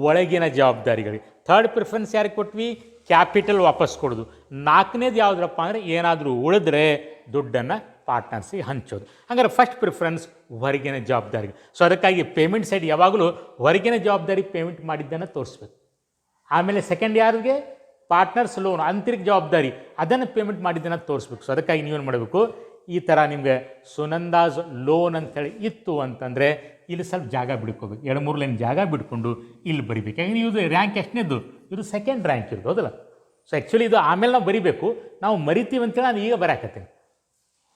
ಒಳಗಿನ ಜವಾಬ್ದಾರಿಗಳಿಗೆ. ಥರ್ಡ್ ಪ್ರಿಫರೆನ್ಸ್ ಯಾರಿಗೆ ಕೊಟ್ವಿ? ಕ್ಯಾಪಿಟಲ್ ವಾಪಸ್ ಕೊಡೋದು. ನಾಲ್ಕನೇದು ಯಾವುದ್ರಪ್ಪ ಅಂದರೆ ಏನಾದರೂ ಉಳಿದ್ರೆ ದುಡ್ಡನ್ನು ಪಾರ್ಟ್ನರ್ಸಿಗೆ ಹಂಚೋದು. ಹಾಗಾದ್ರೆ ಫಸ್ಟ್ ಪ್ರಿಫರೆನ್ಸ್ ಹೊರಗಿನ ಜವಾಬ್ದಾರಿ. ಸೊ ಅದಕ್ಕಾಗಿ ಪೇಮೆಂಟ್ ಸೈಡ್ ಯಾವಾಗಲೂ ಹೊರಗಿನ ಜವಾಬ್ದಾರಿ ಪೇಮೆಂಟ್ ಮಾಡಿದ್ದನ್ನು ತೋರಿಸ್ಬೇಕು. ಆಮೇಲೆ ಸೆಕೆಂಡ್ ಯಾರಿಗೆ? ಪಾರ್ಟ್ನರ್ಸ್ ಲೋನ್, ಆಂತರಿಕ ಜವಾಬ್ದಾರಿ, ಅದನ್ನು ಪೇಮೆಂಟ್ ಮಾಡಿದ್ದನ್ನು ತೋರಿಸ್ಬೇಕು. ಸೊ ಅದಕ್ಕಾಗಿ ನೀವೇನು ಮಾಡಬೇಕು? ಈ ಥರ ನಿಮಗೆ ಸುನಂದಾಸ್ ಲೋನ್ ಅಂಥೇಳಿ ಇತ್ತು ಅಂತಂದರೆ ಇಲ್ಲಿ ಸ್ವಲ್ಪ ಜಾಗ ಬಿಡ್ಕೋಬೇಕು. 2-3 ಲೈನ್ ಜಾಗ ಬಿಟ್ಕೊಂಡು ಇಲ್ಲಿ ಬರಿಬೇಕು. ಯಾಕಂದರೆ ಇದು ರ್ಯಾಂಕ್ ಎಷ್ಟನೇದು? ಇದು ಸೆಕೆಂಡ್ ರ್ಯಾಂಕ್ ಇರೋದು, ಹೌದಲ್ಲ? ಸೊ ಆ್ಯಕ್ಚುಲಿ ಇದು ಆಮೇಲೆ ನಾವು ಬರಿಬೇಕು. ನಾವು ಮರಿತೀವಿ ಅಂತೇಳಿ ನಾನು ಈಗ ಬರೆಯಕತ್ತೇನೆ.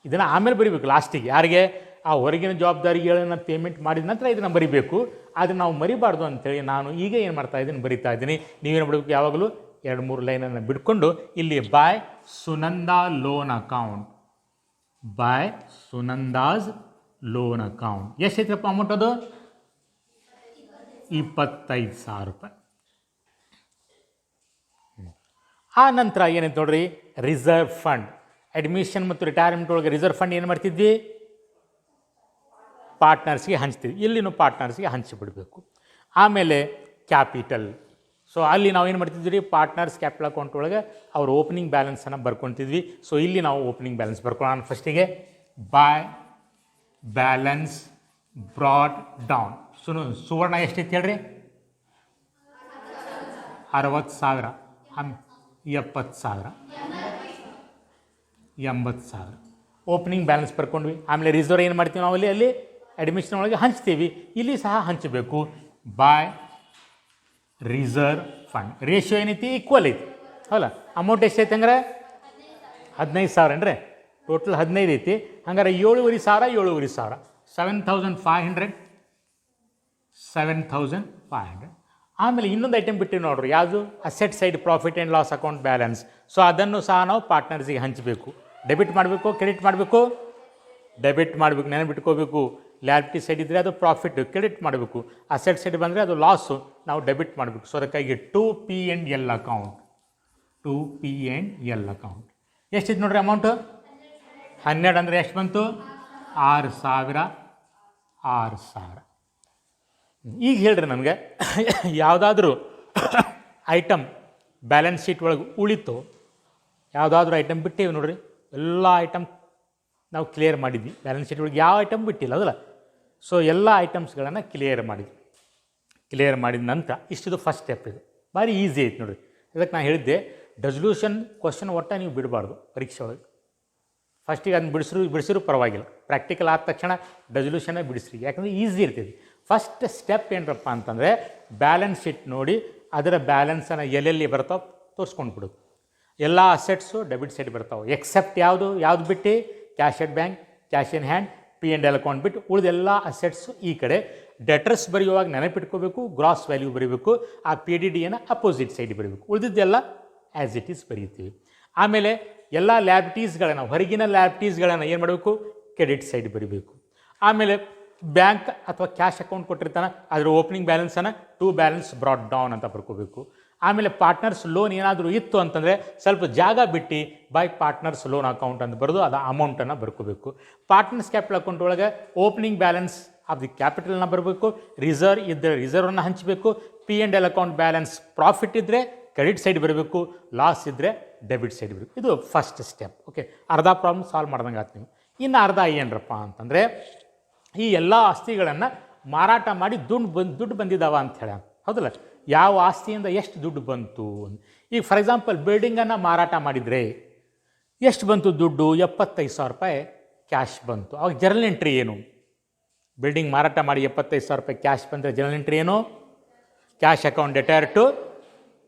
ಇದನ್ನು ಆಮೇಲೆ ಬರಿಬೇಕು ಲಾಸ್ಟಿಗೆ. ಯಾರಿಗೆ? ಆ ಹೊರಗಿನ ಜವಾಬ್ದಾರಿಗಳನ್ನು ಪೇಮೆಂಟ್ ಮಾಡಿದ ನಂತರ ಇದನ್ನು ಬರಿಬೇಕು. ಆದರೆ ನಾವು ಮರಿಬಾರ್ದು ಅಂಥೇಳಿ ನಾನು ಈಗ ಏನು ಮಾಡ್ತಾ ಇದ್ದೀನಿ? ಬರಿತಾ ಇದ್ದೀನಿ. ನೀವೇನು ಮಾಡಬೇಕು? ಯಾವಾಗಲೂ 2-3 ಲೈನನ್ನು ಬಿಟ್ಕೊಂಡು ಇಲ್ಲಿ ಬಾಯ್ ಸುನಂದಾ ಲೋನ್ ಅಕೌಂಟ್, ಬಾಯ್ ಸುನಂದಾಸ್ ಲೋನ್ ಅಕೌಂಟ್. ಎಷ್ಟೈತ್ರಪ್ಪ ಅಮೌಂಟ್? ಅದು 25,000 ರೂಪಾಯಿ. ಆ ನಂತರ ಏನಂತ ನೋಡ್ರಿ, ರಿಸರ್ವ್ ಫಂಡ್. ಅಡ್ಮಿಷನ್ ಮತ್ತು ರಿಟೈರ್ಮೆಂಟ್ ಒಳಗೆ ರಿಸರ್ವ್ ಫಂಡ್ ಏನು ಮಾಡ್ತಿದ್ವಿ? ಪಾರ್ಟ್ನರ್ಸ್ಗೆ ಹಂಚ್ತೀವಿ. ಇಲ್ಲಿನೂ ಪಾರ್ಟ್ನರ್ಸ್ಗೆ ಹಂಚಿಬಿಡಬೇಕು. ಆಮೇಲೆ ಕ್ಯಾಪಿಟಲ್. ಸೊ ಅಲ್ಲಿ ನಾವು ಏನು ಮಾಡ್ತಿದ್ವಿ ರೀ? ಪಾರ್ಟ್ನರ್ಸ್ ಕ್ಯಾಪಿಟಲ್ ಅಕೌಂಟ್ ಒಳಗೆ ಅವ್ರ ಓಪನಿಂಗ್ ಬ್ಯಾಲೆನ್ಸನ್ನು ಬರ್ಕೊತಿದ್ವಿ. ಸೊ ಇಲ್ಲಿ ನಾವು ಓಪನಿಂಗ್ ಬ್ಯಾಲೆನ್ಸ್ ಬರ್ಕೊಳ್ಳೋಣ. ಫಸ್ಟಿಗೆ by balance brought down. Suvarna ಎಷ್ಟೈತೆ ಹೇಳ್ರಿ? 60,000, 70,000, 80,000 ಓಪನಿಂಗ್ ಬ್ಯಾಲೆನ್ಸ್ ಬರ್ಕೊಂಡ್ವಿ. ಆಮೇಲೆ ರಿಸರ್ವ್ ಏನು ಮಾಡ್ತೀವಿ ನಾವು? ಅಲ್ಲಿ ಅಡ್ಮಿಷನ್ ಒಳಗೆ ಹಂಚ್ತೀವಿ. ಇಲ್ಲಿ ಸಹ ಹಂಚಬೇಕು. ಬಾಯ್ ರಿಸರ್ವ್ ಫಂಡ್. ರೇಷಿಯೋ ಏನೈತಿ? ಈಕ್ವಲ್ ಐತಿ, ಹೌಲ್ಲ? ಅಮೌಂಟ್ ಎಷ್ಟೈತೆ ಹಂಗಾರೆ? 15,000 ಅಂದರೆ ಟೋಟಲ್ 15 ಐತಿ. ಹಂಗಾರೆ 7,500 7,500 7,500. ಆಮೇಲೆ ಇನ್ನೊಂದು ಐಟಮ್ ಬಿಟ್ಟು ನೋಡ್ರಿ, ಯಾವುದು? Asset side profit and loss account balance. So ಅದನ್ನು ಸಹ ನಾವು ಪಾರ್ಟ್ನರ್ಸಿಗೆ ಹಂಚಬೇಕು. ಡೆಬಿಟ್ ಮಾಡಬೇಕು, ಕ್ರೆಡಿಟ್ ಮಾಡಬೇಕು? ಡೆಬಿಟ್ ಮಾಡಬೇಕು, ನೆನಪಿಟ್ಕೋಬೇಕು. ಲ್ಯಾಬಿಲಿಟಿ ಸೈಡ್ ಇದ್ದರೆ ಅದು ಪ್ರಾಫಿಟ್, ಕ್ರೆಡಿಟ್ ಮಾಡಬೇಕು. ಅಸೆಟ್ ಸೈಡ್ ಬಂದರೆ ಅದು ಲಾಸು, ನಾವು ಡೆಬಿಟ್ ಮಾಡಬೇಕು. ಸೊ ಅದಕ್ಕಾಗಿ 2P&L ಅಕೌಂಟ್, 2P&L ಅಕೌಂಟ್. ಎಷ್ಟಿತ್ತು ನೋಡ್ರಿ ಅಮೌಂಟು? 12 ಅಂದರೆ ಎಷ್ಟು ಬಂತು? 6,000. ಈಗ ಹೇಳ್ರಿ ನಮಗೆ, ಯಾವುದಾದ್ರೂ ಐಟಮ್ ಬ್ಯಾಲೆನ್ಸ್ ಶೀಟ್ ಒಳಗೆ ಉಳಿತು ಯಾವುದಾದ್ರೂ ಐಟಮ್ ಬಿಟ್ಟೇವೆ ನೋಡಿರಿ, ಎಲ್ಲ ಐಟಮ್ ನಾವು ಕ್ಲಿಯರ್ ಮಾಡಿದ್ವಿ. ಬ್ಯಾಲೆನ್ಸ್ ಶೀಟ್ ಒಳಗೆ ಯಾವ ಐಟಮ್ ಬಿಟ್ಟಿಲ್ಲ ಅದಲ್ಲ. ಸೊ ಎಲ್ಲ ಐಟಮ್ಸ್ಗಳನ್ನು ಕ್ಲಿಯರ್ ಮಾಡಿದ ನಂತರ ಇಷ್ಟಿದು ಫಸ್ಟ್ ಸ್ಟೆಪ್. ಇದು ಭಾರಿ ಈಸಿ ಐತೆ ನೋಡಿರಿ. ಇದಕ್ಕೆ ನಾನು ಹೇಳಿದ್ದೆ ರೆಸಲ್ಯೂಷನ್ ಕ್ವಶನ್ ಒಟ್ಟು ನೀವು ಬಿಡಬಾರ್ದು ಪರೀಕ್ಷೆ ಒಳಗೆ. ಫಸ್ಟಿಗೆ ಅದನ್ನ ಬಿಡಿಸಿರು ಪರವಾಗಿಲ್ಲ, ಪ್ರಾಕ್ಟಿಕಲ್ ಆದ ತಕ್ಷಣ ರೆಸಲ್ಯೂಷನ್ನೇ ಬಿಡಿಸ್ರಿ, ಯಾಕಂದರೆ ಈಸಿ ಇರ್ತೈತಿ. ಫಸ್ಟ್ ಸ್ಟೆಪ್ ಏನರಪ್ಪ ಅಂತಂದರೆ ಬ್ಯಾಲೆನ್ಸ್ ಶೀಟ್ ನೋಡಿ ಅದರ ಬ್ಯಾಲೆನ್ಸನ್ನು ಎಲ್ಲೆಲ್ಲಿ ಬರ್ತಾವೆ ತೋರಿಸ್ಕೊಂಡು ಬಿಡೋದು. ಎಲ್ಲ ಅಸೆಟ್ಸು ಡೆಬಿಟ್ ಸೈಡ್ ಬರ್ತಾವೆ, ಎಕ್ಸೆಪ್ಟ್ ಯಾವುದು ಬಿಟ್ಟು cash at bank, cash in hand, P&L account ಬಿಟ್ಟು ಉಳಿದೆಲ್ಲ ಅಸೆಟ್ಸು ಈ ಕಡೆ. ಡೆಟರ್ಸ್ ಬರೆಯುವಾಗ ನೆನಪಿಟ್ಕೋಬೇಕು, ಗ್ರಾಸ್ ವ್ಯಾಲ್ಯೂ ಬರೀಬೇಕು, ಆ PDDಯನ್ನು ಅಪೋಸಿಟ್ ಸೈಡ್ ಬರೀಬೇಕು, ಉಳಿದಿದ್ದೆಲ್ಲ ಆ್ಯಸ್ ಇಟ್ ಈಸ್ ಬರೀತೀವಿ. ಆಮೇಲೆ ಎಲ್ಲ ಲ್ಯಾಬಿಟೀಸ್ಗಳನ್ನು, ಹೊರಗಿನ ಲ್ಯಾಬಿಟೀಸ್ಗಳನ್ನು ಏನು ಮಾಡಬೇಕು, ಕ್ರೆಡಿಟ್ ಸೈಡ್ ಬರೀಬೇಕು. ಆಮೇಲೆ ಬ್ಯಾಂಕ್ ಅಥವಾ ಕ್ಯಾಶ್ ಅಕೌಂಟ್ ಕೊಟ್ಟಿರ್ತಾನೆ ಅದರ ಓಪನಿಂಗ್ ಬ್ಯಾಲೆನ್ಸನ್ನು ಟು ಬ್ಯಾಲೆನ್ಸ್ ಬ್ರಾಡ್ ಡೌನ್ ಅಂತ ಬರ್ಕೋಬೇಕು. ಆಮೇಲೆ ಪಾರ್ಟ್ನರ್ಸ್ ಲೋನ್ ಏನಾದರೂ ಇತ್ತು ಅಂತಂದರೆ ಸ್ವಲ್ಪ ಜಾಗ ಬಿಟ್ಟು ಬೈ ಪಾರ್ಟ್ನರ್ಸ್ ಲೋನ್ ಅಕೌಂಟ್ ಅಂತ ಬರೆದು ಅದು ಅಮೌಂಟನ್ನು ಬರ್ಕೋಬೇಕು. ಪಾರ್ಟ್ನರ್ಸ್ ಕ್ಯಾಪಿಟಲ್ ಅಕೌಂಟ್ ಒಳಗೆ ಓಪನಿಂಗ್ ಬ್ಯಾಲೆನ್ಸ್ ಆಫ್ ದಿ ಕ್ಯಾಪಿಟಲ್ನ ಬರಬೇಕು, ರಿಸರ್ವ್ ಇದ್ದರೆ ರಿಸರ್ವನ್ನು ಹಂಚಬೇಕು, P&L ಅಕೌಂಟ್ ಬ್ಯಾಲೆನ್ಸ್ ಪ್ರಾಫಿಟ್ ಇದ್ದರೆ ಕ್ರೆಡಿಟ್ ಸೈಡ್ ಬರಬೇಕು, ಲಾಸ್ ಇದ್ದರೆ ಡೆಬಿಟ್ ಸೈಡ್ ಬರಬೇಕು. ಇದು ಫಸ್ಟ್ ಸ್ಟೆಪ್. ಓಕೆ, ಅರ್ಧ ಪ್ರಾಬ್ಲಮ್ ಸಾಲ್ವ್ ಮಾಡ್ದಂಗೆ ಆಯ್ತು ನೀವು. ಇನ್ನು ಅರ್ಧ ಏನರಪ್ಪ ಅಂತಂದರೆ ಈ ಎಲ್ಲ ಆಸ್ತಿಗಳನ್ನು ಮಾರಾಟ ಮಾಡಿ ದುಡ್ಡು ಬಂದಿದ್ದಾವ ಅಂತ ಹೇಳ, ಹೌದಲ್ಲ? ಯಾವ ಆಸ್ತಿಯಿಂದ ಎಷ್ಟು ದುಡ್ಡು ಬಂತು. ಈಗ ಫಾರ್ ಎಕ್ಸಾಂಪಲ್ ಬಿಲ್ಡಿಂಗನ್ನು ಮಾರಾಟ ಮಾಡಿದರೆ ಎಷ್ಟು ಬಂತು ದುಡ್ಡು? 75,000 ರೂಪಾಯಿ ಕ್ಯಾಶ್ ಬಂತು. ಅವಾಗ ಜರ್ನಲ್ ಎಂಟ್ರಿ ಏನು? ಬಿಲ್ಡಿಂಗ್ ಮಾರಾಟ ಮಾಡಿ 75,000 ರೂಪಾಯಿ ಕ್ಯಾಶ್ ಬಂದರೆ ಜರ್ನಲ್ ಎಂಟ್ರಿ ಏನು? Cash account debtor to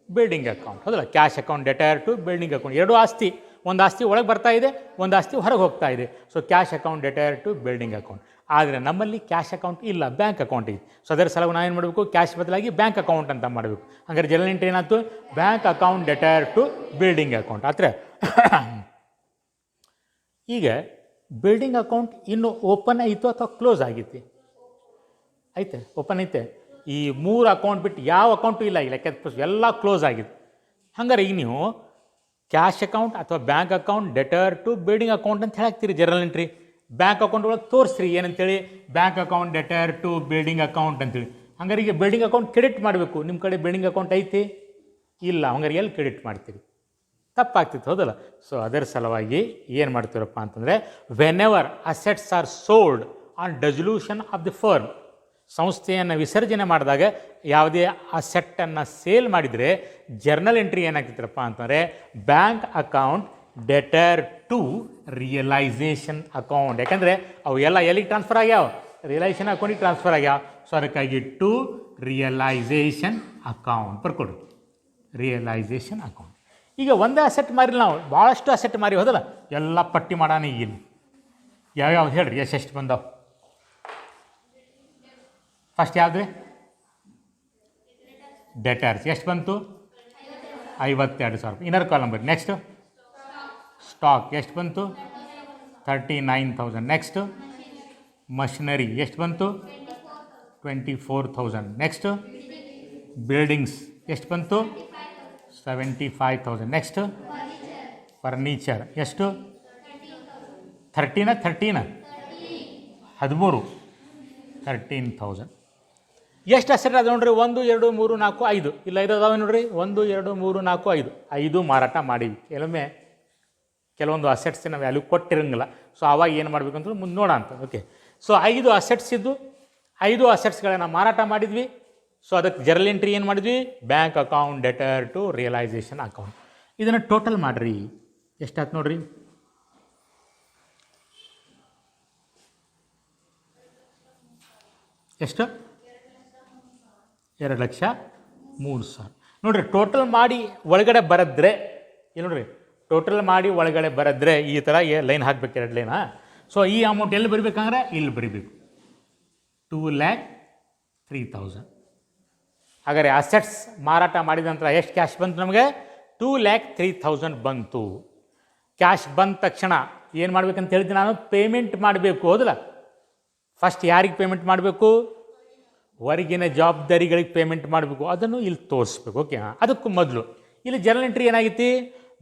building account, ಹೌದಲ್ಲ? Cash account debtor to building account. ಎರಡು ಆಸ್ತಿ, ಒಂದು ಆಸ್ತಿ ಒಳಗೆ ಬರ್ತಾ ಇದೆ, ಒಂದು ಆಸ್ತಿ ಹೊರಗೆ ಹೋಗ್ತಾ ಇದೆ. So cash account debtor to building account. ಆದರೆ ನಮ್ಮಲ್ಲಿ ಕ್ಯಾಶ್ ಅಕೌಂಟ್ ಇಲ್ಲ, ಬ್ಯಾಂಕ್ ಅಕೌಂಟ್ ಇದೆ. ಸೊ ಅದರ ಸಲುವಾಗಿ ನಾವೇನು ಮಾಡಬೇಕು, ಕ್ಯಾಶ್ ಬದಲಾಗಿ ಬ್ಯಾಂಕ್ ಅಕೌಂಟ್ ಅಂತ ಮಾಡಬೇಕು. ಹಂಗಾರೆ ಜರ್ನಲ್ ಎಂಟ್ರಿ ಏನಾಯ್ತು? Bank account debtor to building account ಆದ್ರೆ. ಈಗ ಬಿಲ್ಡಿಂಗ್ ಅಕೌಂಟ್ ಇನ್ನು ಓಪನ್ ಆಯಿತು ಅಥವಾ ಕ್ಲೋಸ್ ಆಗೈತಿ? ಐತೆ, ಓಪನ್ ಐತೆ. ಈ 3 ಅಕೌಂಟ್ ಬಿಟ್ಟು ಯಾವ ಅಕೌಂಟು ಇಲ್ಲ, ಇಲ್ಲ ಎಲ್ಲ ಕ್ಲೋಸ್ ಆಗಿದೆ. ಹಂಗಾರೆ ಈಗ ನೀವು ಕ್ಯಾಶ್ ಅಕೌಂಟ್ ಅಥವಾ bank account debtor to building account ಅಂತ ಹೇಳಾಕ್ತೀರಿ ಜರ್ನಲ್ ಎಂಟ್ರಿ. ಬ್ಯಾಂಕ್ ಅಕೌಂಟ್ ಒಳಗೆ ತೋರಿಸ್ರಿ ಏನಂತೇಳಿ, bank account debtor to building account ಅಂತೇಳಿ. ಹಂಗಾರೆ ಈಗ ಬಿಲ್ಡಿಂಗ್ ಅಕೌಂಟ್ ಕ್ರೆಡಿಟ್ ಮಾಡಬೇಕು. ನಿಮ್ಮ ಕಡೆ ಬಿಲ್ಡಿಂಗ್ ಅಕೌಂಟ್ ಐತಿ? ಇಲ್ಲ. ಹಂಗಾರೆ ಎಲ್ಲಿ ಕ್ರೆಡಿಟ್ ಮಾಡ್ತೀರಿ? ತಪ್ಪಾಗ್ತಿತ್ತು, ಹೌದಲ್ಲ? ಸೊ ಅದರ ಸಲುವಾಗಿ ಏನು ಮಾಡ್ತೀರಪ್ಪ ಅಂತಂದರೆ, whenever assets are sold on dissolution of the firm, ಸಂಸ್ಥೆಯನ್ನು ವಿಸರ್ಜನೆ ಮಾಡಿದಾಗ ಯಾವುದೇ ಅಸೆಟ್ಟನ್ನು ಸೇಲ್ ಮಾಡಿದರೆ ಜರ್ನಲ್ ಎಂಟ್ರಿ ಏನಾಗ್ತಿತ್ತಪ್ಪ ಅಂತಂದರೆ bank account debtor to realisation account. ಯಾಕಂದರೆ ಅವು ಎಲ್ಲ ಎಲ್ಲಿಗೆ ಟ್ರಾನ್ಸ್ಫರ್ ಆಗ್ಯಾವ? ರಿಯಲೈಸೇಷನ್ ಅಕೌಂಟಿಗೆ ಟ್ರಾನ್ಸ್ಫರ್ ಆಗ್ಯಾವ. ಸೊ ಅದಕ್ಕಾಗಿ ಟು ರಿಯಲೈಸೇಷನ್ ಅಕೌಂಟ್ ಬರ್ಕೊಡು, ರಿಯಲೈಸೇಷನ್ ಅಕೌಂಟ್. ಈಗ ಒಂದೇ ಅಸೆಟ್ ಮಾರಿಲ್ಲ, ನಾವು ಭಾಳಷ್ಟು ಅಸೆಟ್ ಮಾರಿ, ಹೋದಲ್ಲ? ಎಲ್ಲ ಪಟ್ಟಿ ಮಾಡೋಣ. ಈಗಿನ ಯಾವ್ಯಾವ್ದು ಹೇಳ್ರಿ, ಎಷ್ಟು ಬಂದಾವ? ಫಸ್ಟ್ ಯಾವ್ದು? ಡೆಟರ್ಸ್. ಎಷ್ಟು ಬಂತು? 52,000. ಇನ್ನರ್ ಕಾಲಮ್ ಬರ್ರಿ. ನೆಕ್ಸ್ಟು ಸ್ಟಾಕ್ ಎಷ್ಟು ಬಂತು? 39,000. ನೆಕ್ಸ್ಟು ಮಷಿನರಿ ಎಷ್ಟು ಬಂತು? 24,000. ನೆಕ್ಸ್ಟು ಬಿಲ್ಡಿಂಗ್ಸ್ ಎಷ್ಟು ಬಂತು? 75,000. ನೆಕ್ಸ್ಟು ಫರ್ನಿಚರ್ ಎಷ್ಟು? 13 13 13,000. ಎಷ್ಟು ಅಸೆಟ್ ಅದು ನೋಡ್ರಿ? 1 2 3 4 5 ಇಲ್ಲ, ಇರೋದಾವೆ ನೋಡ್ರಿ. 1 2 3 4 5 5 ಮಾರಾಟ ಮಾಡೀವಿ. ಕೆಲವೊಂದು ಅಸೆಟ್ಸಿನ ವ್ಯಾಲ್ಯೂ ಕೊಟ್ಟಿರಂಗಿಲ್ಲ. ಸೊ ಆವಾಗ ಏನು ಮಾಡಬೇಕಂತ ಮುಂದೆ ನೋಡ ಅಂತ. ಓಕೆ, ಸೊ 5 ಅಸೆಟ್ಸ್ ಇದ್ದು 5 ಅಸೆಟ್ಸ್ಗಳನ್ನು ಮಾರಾಟ ಮಾಡಿದ್ವಿ. ಸೊ ಅದಕ್ಕೆ ಜರ್ನಲ್ ಎಂಟ್ರಿ ಏನು ಮಾಡಿದ್ವಿ? Bank account debtor to realisation account. ಇದನ್ನು ಟೋಟಲ್ ಮಾಡಿರಿ. ಎಷ್ಟಾಯ್ತು ನೋಡ್ರಿ? ಎಷ್ಟು? 2,03,000. ನೋಡಿರಿ, ಟೋಟಲ್ ಮಾಡಿ ಒಳಗಡೆ ಬರದ್ರೆ ಇಲ್ಲಿ ನೋಡಿರಿ, ಟೋಟಲ್ ಮಾಡಿ ಒಳಗಡೆ ಬರದ್ರೆ ಈ ಥರ ಲೈನ್ ಹಾಕಬೇಕು, 2 ಲೈನಾ. ಸೊ ಈ ಅಮೌಂಟ್ ಎಲ್ಲಿ ಬರಿಬೇಕಂದ್ರೆ ಇಲ್ಲಿ ಬರಿಬೇಕು, 2,03,000. ಹಾಗಾದರೆ ಅಸೆಟ್ಸ್ ಮಾರಾಟ ಮಾಡಿದ ನಂತರ ಎಷ್ಟು ಕ್ಯಾಶ್ ಬಂತು ನಮಗೆ? 2,03,000 ಬಂತು. ಕ್ಯಾಶ್ ಬಂದ ತಕ್ಷಣ ಏನು ಮಾಡ್ಬೇಕಂತ ಹೇಳ್ತೀನಿ ನಾನು? ಪೇಮೆಂಟ್ ಮಾಡಬೇಕು, ಹೌದಲ್ಲ? ಫಸ್ಟ್ ಯಾರಿಗೆ ಪೇಮೆಂಟ್ ಮಾಡಬೇಕು? ಹೊರಗಿನ ಜವಾಬ್ದಾರಿಗಳಿಗೆ ಪೇಮೆಂಟ್ ಮಾಡಬೇಕು. ಅದನ್ನು ಇಲ್ಲಿ ತೋರಿಸ್ಬೇಕು. ಓಕೆ, ಅದಕ್ಕೂ ಮೊದಲು ಇಲ್ಲಿ ಜರ್ನಲ್ ಎಂಟ್ರಿ ಏನಾಗೈತಿ?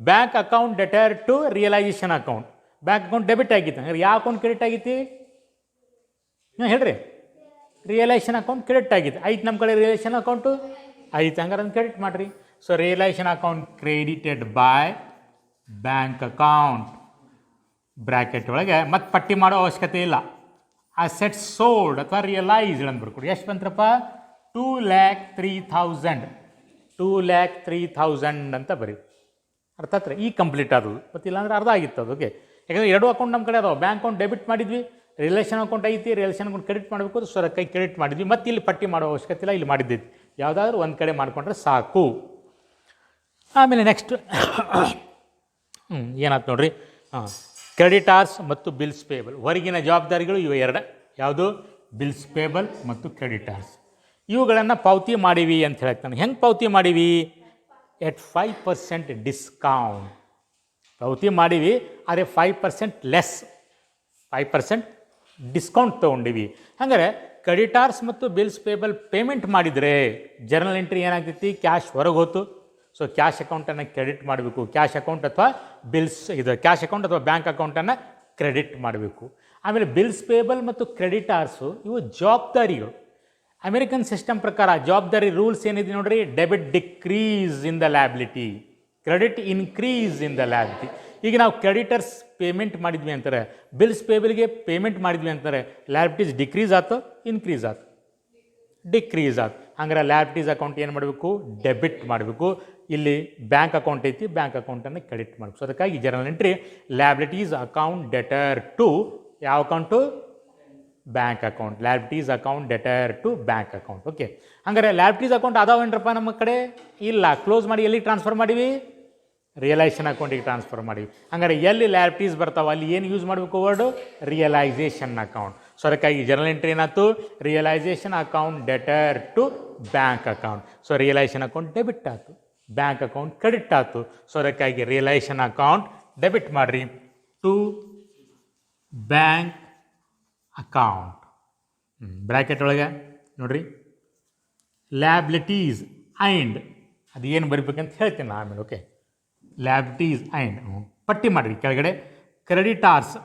Bank account debtor to realisation account. Bank account debit ಆಗಿತ್ತು. ಹಂಗಾರೆ ಯಾವ ಅಕೌಂಟ್ ಕ್ರೆಡಿಟ್ ಆಗೈತಿ? ಹೇಳ್ರಿ. ರಿಯಲೈಸೇಷನ್ ಅಕೌಂಟ್ ಕ್ರೆಡಿಟ್ ಆಗಿತ್ತು. ಐತೆ ನಮ್ಮ ಕಡೆ ರಿಯಲೈಸೇಷನ್ ಅಕೌಂಟು ಐತೆ, ಹಂಗಾರೆ ಅದನ್ನು ಕ್ರೆಡಿಟ್ ಮಾಡಿರಿ. So realisation account credited by bank account bracket ಒಳಗೆ ಮತ್ತೆ ಪಟ್ಟಿ ಮಾಡೋ ಅವಶ್ಯಕತೆ ಇಲ್ಲ. ಅಸೆಟ್ಸ್ ಸೋಲ್ಡ್ ಅಥವಾ ರಿಯಲೈಸ್ಡ್ ಅಂತ ಬರ್ಕೊಡಿ. ಎಷ್ಟು ಬಂತ್ರಪ್ಪ? 2,03,000 2,03,000 ಅಂತ ಬರೀ. ಅರ್ಥ ಆಯ್ತು? ಈ ಕಂಪ್ಲೀಟ್ ಆದದು. ಗೊತ್ತಿಲ್ಲ ಅಂದರೆ ಅರ್ಧ ಆಗಿತ್ತು ಅದು. ಓಕೆ, ಯಾಕಂದರೆ ಎರಡು ಅಕೌಂಟ್ ನಮ್ಮ ಕಡೆ ಅದಾವೆ. ಬ್ಯಾಂಕ್ ಅಕೌಂಟ್ ಡೆಬಿಟ್ ಮಾಡಿದ್ವಿ, ರಿಲೇಷನ್ ಅಕೌಂಟ್ ಐತಿ, ರಿಲೇಷನ್ ಅಕೌಂಟ್ ಕ್ರೆಡಿಟ್ ಮಾಡಬೇಕು, ಸೊ ಕೈ ಕ್ರೆಡಿಟ್ ಮಾಡಿದ್ವಿ. ಮತ್ತು ಇಲ್ಲಿ ಪಟ್ಟಿ ಮಾಡೋ ಅವಶ್ಯಕತೆ ಇಲ್ಲ, ಇಲ್ಲಿ ಮಾಡಿದ್ದೈತಿ. ಯಾವುದಾದ್ರೂ ಒಂದು ಕಡೆ ಮಾಡಿಕೊಂಡ್ರೆ ಸಾಕು. ಆಮೇಲೆ ನೆಕ್ಸ್ಟ್ ಏನಾಯ್ತು ನೋಡ್ರಿ, ಕ್ರೆಡಿಟಾರ್ಸ್ ಮತ್ತು ಬಿಲ್ಸ್ ಪೇಬಲ್. ಹೊರಗಿನ ಜವಾಬ್ದಾರಿಗಳು ಇವು ಎರಡು. ಯಾವುದು? ಬಿಲ್ಸ್ ಪೇಬಲ್ ಮತ್ತು ಕ್ರೆಡಿಟಾರ್ಸ್. ಇವುಗಳನ್ನು ಪಾವತಿ ಮಾಡೀವಿ ಅಂತ ಹೇಳ್ತಾನೆ. ಹೆಂಗೆ ಪಾವತಿ ಮಾಡೀವಿ? ಎಟ್ 5% ಡಿಸ್ಕೌಂಟ್ ಪಾವತಿ ಮಾಡೀವಿ, ಆದರೆ 5% ಲೆಸ್, 5% ಡಿಸ್ಕೌಂಟ್ ತೊಗೊಂಡಿವಿ. ಹಾಗಾದ್ರೆ ಕ್ರೆಡಿಟಾರ್ಸ್ ಮತ್ತು ಬಿಲ್ಸ್ ಪೇಬಲ್ ಪೇಮೆಂಟ್ ಮಾಡಿದರೆ ಜರ್ನಲ್ ಎಂಟ್ರಿ ಏನಾಗ್ತೈತಿ? ಕ್ಯಾಶ್ ಹೊರಗೆ ಹೋತು. ಸೊ ಕ್ಯಾಶ್ ಅಕೌಂಟನ್ನು ಕ್ರೆಡಿಟ್ ಮಾಡಬೇಕು. ಕ್ಯಾಶ್ ಅಕೌಂಟ್ ಅಥವಾ ಬಿಲ್ಸ್ ಇದು ಕ್ಯಾಶ್ ಅಕೌಂಟ್ ಅಥವಾ ಬ್ಯಾಂಕ್ ಅಕೌಂಟನ್ನು ಕ್ರೆಡಿಟ್ ಮಾಡಬೇಕು. ಆಮೇಲೆ ಬಿಲ್ಸ್ ಪೇಬಲ್ ಮತ್ತು ಕ್ರೆಡಿಟಾರ್ಸು ಇವು ಜವಾಬ್ದಾರಿಗಳು. ಅಮೆರಿಕನ್ ಸಿಸ್ಟಮ್ ಪ್ರಕಾರ ಜವಾಬ್ದಾರಿ ರೂಲ್ಸ್ ಏನಿದೆ ನೋಡ್ರಿ, debit decrease in the liability, credit increase in the liability. ಈಗ ನಾವು ಕ್ರೆಡಿಟರ್ಸ್ ಪೇಮೆಂಟ್ ಮಾಡಿದ್ವಿ ಅಂತಾರೆ, ಬಿಲ್ಸ್ ಪೇಬಲ್ಗೆ ಪೇಮೆಂಟ್ ಮಾಡಿದ್ವಿ ಅಂತಾರೆ, ಲ್ಯಾಬಿಲಿಟೀಸ್ ಡಿಕ್ರೀಸ್ ಆಯ್ತು, ಇನ್ಕ್ರೀಸ್ ಆಯ್ತು, ಡಿಕ್ರೀಸ್ ಆಯ್ತು. ಹಂಗಾರೆ ಲ್ಯಾಬಿಲಿಟೀಸ್ ಅಕೌಂಟ್ ಏನು ಮಾಡಬೇಕು? ಡೆಬಿಟ್ ಮಾಡಬೇಕು. ಇಲ್ಲಿ ಬ್ಯಾಂಕ್ ಅಕೌಂಟ್ ಐತಿ, ಬ್ಯಾಂಕ್ ಅಕೌಂಟನ್ನು ಕ್ರೆಡಿಟ್ ಮಾಡಬೇಕು. ಸೊ ಅದಕ್ಕಾಗಿ journal entry liabilities account debtor to ಯಾವ account? Bank account. Liabilities account debtor to bank account. Okay, ಹಂಗಾರೆ ಲ್ಯಾಬಿಲಿಟೀಸ್ ಅಕೌಂಟ್ ಅದಾವೇನ್ರಪ್ಪ ನಮ್ಮ ಕಡೆ? ಇಲ್ಲ. ಕ್ಲೋಸ್ ಮಾಡಿ ಎಲ್ಲಿಗೆ ಟ್ರಾನ್ಸ್ಫರ್ ಮಾಡಿವಿ? ರಿಯಲೈಸೇಷನ್ ಅಕೌಂಟಿಗೆ ಟ್ರಾನ್ಸ್ಫರ್ ಮಾಡಿವಿ. ಹಂಗಾರೆ ಎಲ್ಲಿ ಲ್ಯಾಬಿಲಿಟೀಸ್ ಬರ್ತಾವೆ ಅಲ್ಲಿ ಏನು ಯೂಸ್ ಮಾಡಬೇಕು? Word realisation account. ಸೊ ಅದಕ್ಕಾಗಿ ಜರ್ನಲ್ ಎಂಟ್ರಿ ಏನಾಯ್ತು? Realisation account debtor to bank account. So realisation account debit ಆಯ್ತು, ಬ್ಯಾಂಕ್ ಅಕೌಂಟ್ ಕ್ರೆಡಿಟ್ ಆಯ್ತು. ಸೊ ಅದಕ್ಕಾಗಿ ರಿಯಲೈಸೇಷನ್ ಅಕೌಂಟ್ ಡೆಬಿಟ್ ಮಾಡಿರಿ ಟು ಬ್ಯಾಂಕ್ ಅಕೌಂಟ್. ಬ್ರ್ಯಾಕೆಟ್ ಒಳಗೆ ನೋಡ್ರಿ, ಲ್ಯಾಬಿಲಿಟೀಸ್ ಆ್ಯಂಡ್ ಅದು ಏನು ಬರಿಬೇಕಂತ ಹೇಳ್ತೀನಿ ನಾನು ಆಮೇಲೆ. ಓಕೆ, ಲ್ಯಾಬಿಲಿಟೀಸ್ ಆ್ಯಂಡ್ ಪಟ್ಟಿ ಮಾಡಿರಿ ಕೆಳಗಡೆ. ಕ್ರೆಡಿಟಾರ್ಸ್,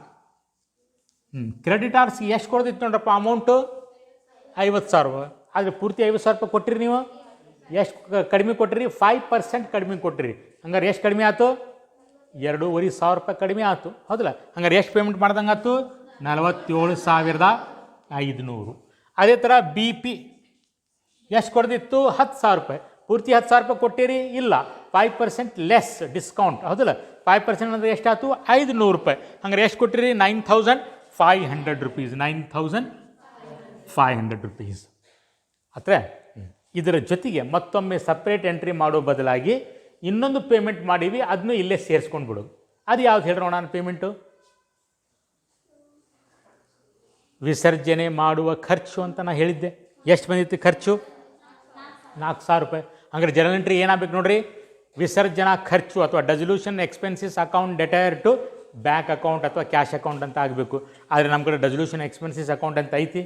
ಕ್ರೆಡಿಟಾರ್ಸ್ ಎಷ್ಟು ಕೊಡ್ದಿತ್ತು ನೋಡ್ರಪ್ಪ ಅಮೌಂಟು? 50,000. ಆದರೆ ಪೂರ್ತಿ 50,000 ರೂಪಾಯಿ ಕೊಟ್ಟಿರಿ ನೀವು. ಎಷ್ಟು ಕಡಿಮೆ ಕೊಟ್ಟಿರಿ? 5% ಕಡಿಮೆ ಕೊಟ್ಟಿರಿ. ಹಂಗಾರೆ ಎಷ್ಟು ಕಡಿಮೆ ಆಯ್ತು? 2,500 ರೂಪಾಯಿ ಕಡಿಮೆ ಆಯ್ತು. ಹೌದಲ್ಲ? ಹಂಗಾರೆ ಎಷ್ಟು ಪೇಮೆಂಟ್ ಮಾಡ್ದಂಗೆ ಆಯ್ತು? 47,500. ಅದೇ ಥರ ಬಿ ಪಿ ಎಷ್ಟು ಕೊಡ್ದಿತ್ತು? 10,000 ರೂಪಾಯಿ. ಪೂರ್ತಿ 10,000 ರೂಪಾಯಿ ಕೊಟ್ಟಿರಿ? ಇಲ್ಲ, 5% ಲೆಸ್ ಡಿಸ್ಕೌಂಟ್. ಹೌದಲ್ಲ? 5% ಅಂದರೆ ಎಷ್ಟಾಯ್ತು? 500 ರೂಪಾಯಿ. ಹಂಗಾರೆ ಎಷ್ಟು ಕೊಟ್ಟಿರಿ? 9,500 rupees. 9,500 rupees. ಅಥವಾ ಇದರ ಜೊತೆಗೆ ಮತ್ತೊಮ್ಮೆ ಸಪ್ರೇಟ್ ಎಂಟ್ರಿ ಮಾಡೋ ಬದಲಾಗಿ ಇನ್ನೊಂದು ಪೇಮೆಂಟ್ ಮಾಡೀವಿ, ಅದನ್ನು ಇಲ್ಲೇ ಸೇರಿಸ್ಕೊಂಡು ಬಿಡೋದು. ಅದು ಯಾವ್ದು ಹೇಳ್ರಿ ನಾನು ಪೇಮೆಂಟು? ವಿಸರ್ಜನೆ ಮಾಡುವ ಖರ್ಚು ಅಂತ ನಾನು ಹೇಳಿದ್ದೆ. ಎಷ್ಟು ಬಂದಿತ್ತು ಖರ್ಚು? 4,000 ರೂಪಾಯಿ. ಹಂಗಾರೆ ಜರ್ನಲ್ ಎಂಟ್ರಿ ಏನಾಗಬೇಕು ನೋಡ್ರಿ? ವಿಸರ್ಜನಾ ಖರ್ಚು ಅಥವಾ dissolution expenses account debtor to bank account ಅಥವಾ ಕ್ಯಾಶ್ ಅಕೌಂಟ್ ಅಂತ ಆಗಬೇಕು. ಆದರೆ ನಮ್ಮ ಕಡೆ ಡೆಸಲ್ಯೂಷನ್ ಎಕ್ಸ್ಪೆನ್ಸಸ್ ಅಕೌಂಟ್ ಅಂತ ಐತಿ.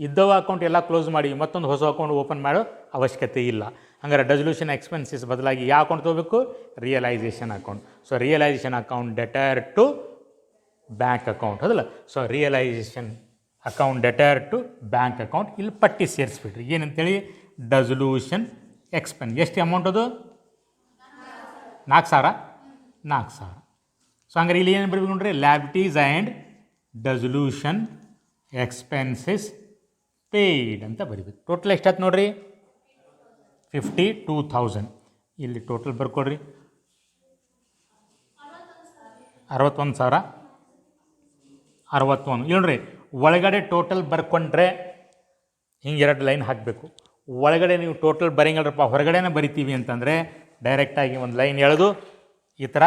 ಇದ್ದವ ಅಕೌಂಟ್ ಎಲ್ಲ ಕ್ಲೋಸ್ ಮಾಡಿ ಮತ್ತೊಂದು ಹೊಸ ಅಕೌಂಟ್ ಓಪನ್ ಮಾಡೋ ಅವಶ್ಯಕತೆ ಇಲ್ಲ. ಹಂಗಾರೆ ಡೆಸಲ್ಯೂಷನ್ ಎಕ್ಸ್ಪೆನ್ಸಸ್ ಬದಲಾಗಿ ಯಾವ ಅಕೌಂಟ್ ತೊಗೋಬೇಕು? Realisation account. So realisation account debtor to bank account. ಹೌದಲ್ಲ? So realisation account debtor to bank account. ಇಲ್ಲಿ ಪಟ್ಟಿ ಸೇರಿಸ್ಬಿಟ್ರಿ ಏನಂತೇಳಿ? ಡೆಸಲ್ಯೂಷನ್ ಎಕ್ಸ್ಪೆನ್ಸ್. ಎಷ್ಟು ಅಮೌಂಟ್ ಅದು? 4,000. 4,000. ಸೊ ಹಂಗಾರೆ ಇಲ್ಲಿ ಏನು ಬರಬೇಕು ನೋಡ್ರಿ? ಲ್ಯಾಬಿಲಿಟೀಸ್ ಆ್ಯಂಡ್ ಡೆಸಲ್ಯೂಷನ್ ಎಕ್ಸ್ಪೆನ್ಸಸ್ ಪೇಯ್ಡ್ ಅಂತ ಬರೀಬೇಕು. ಟೋಟಲ್ ಎಷ್ಟಾಯ್ತು ನೋಡ್ರಿ? 52,000. ಇಲ್ಲಿ ಟೋಟಲ್ ಬರ್ಕೊಡ್ರಿ. 61,000. 61. ನೋಡ್ರಿ, ಒಳಗಡೆ ಟೋಟಲ್ ಬರ್ಕೊಂಡ್ರೆ ಹಿಂಗೆ 2 ಲೈನ್ ಹಾಕಬೇಕು. ಒಳಗಡೆ ನೀವು ಟೋಟಲ್ ಬರೀಂಗಲ್ರಪ್ಪ, ಹೊರಗಡೆನೇ ಬರಿತೀವಿ ಅಂತಂದರೆ ಡೈರೆಕ್ಟಾಗಿ ಒಂದು ಲೈನ್ ಎಳೆದು ಈ ಥರ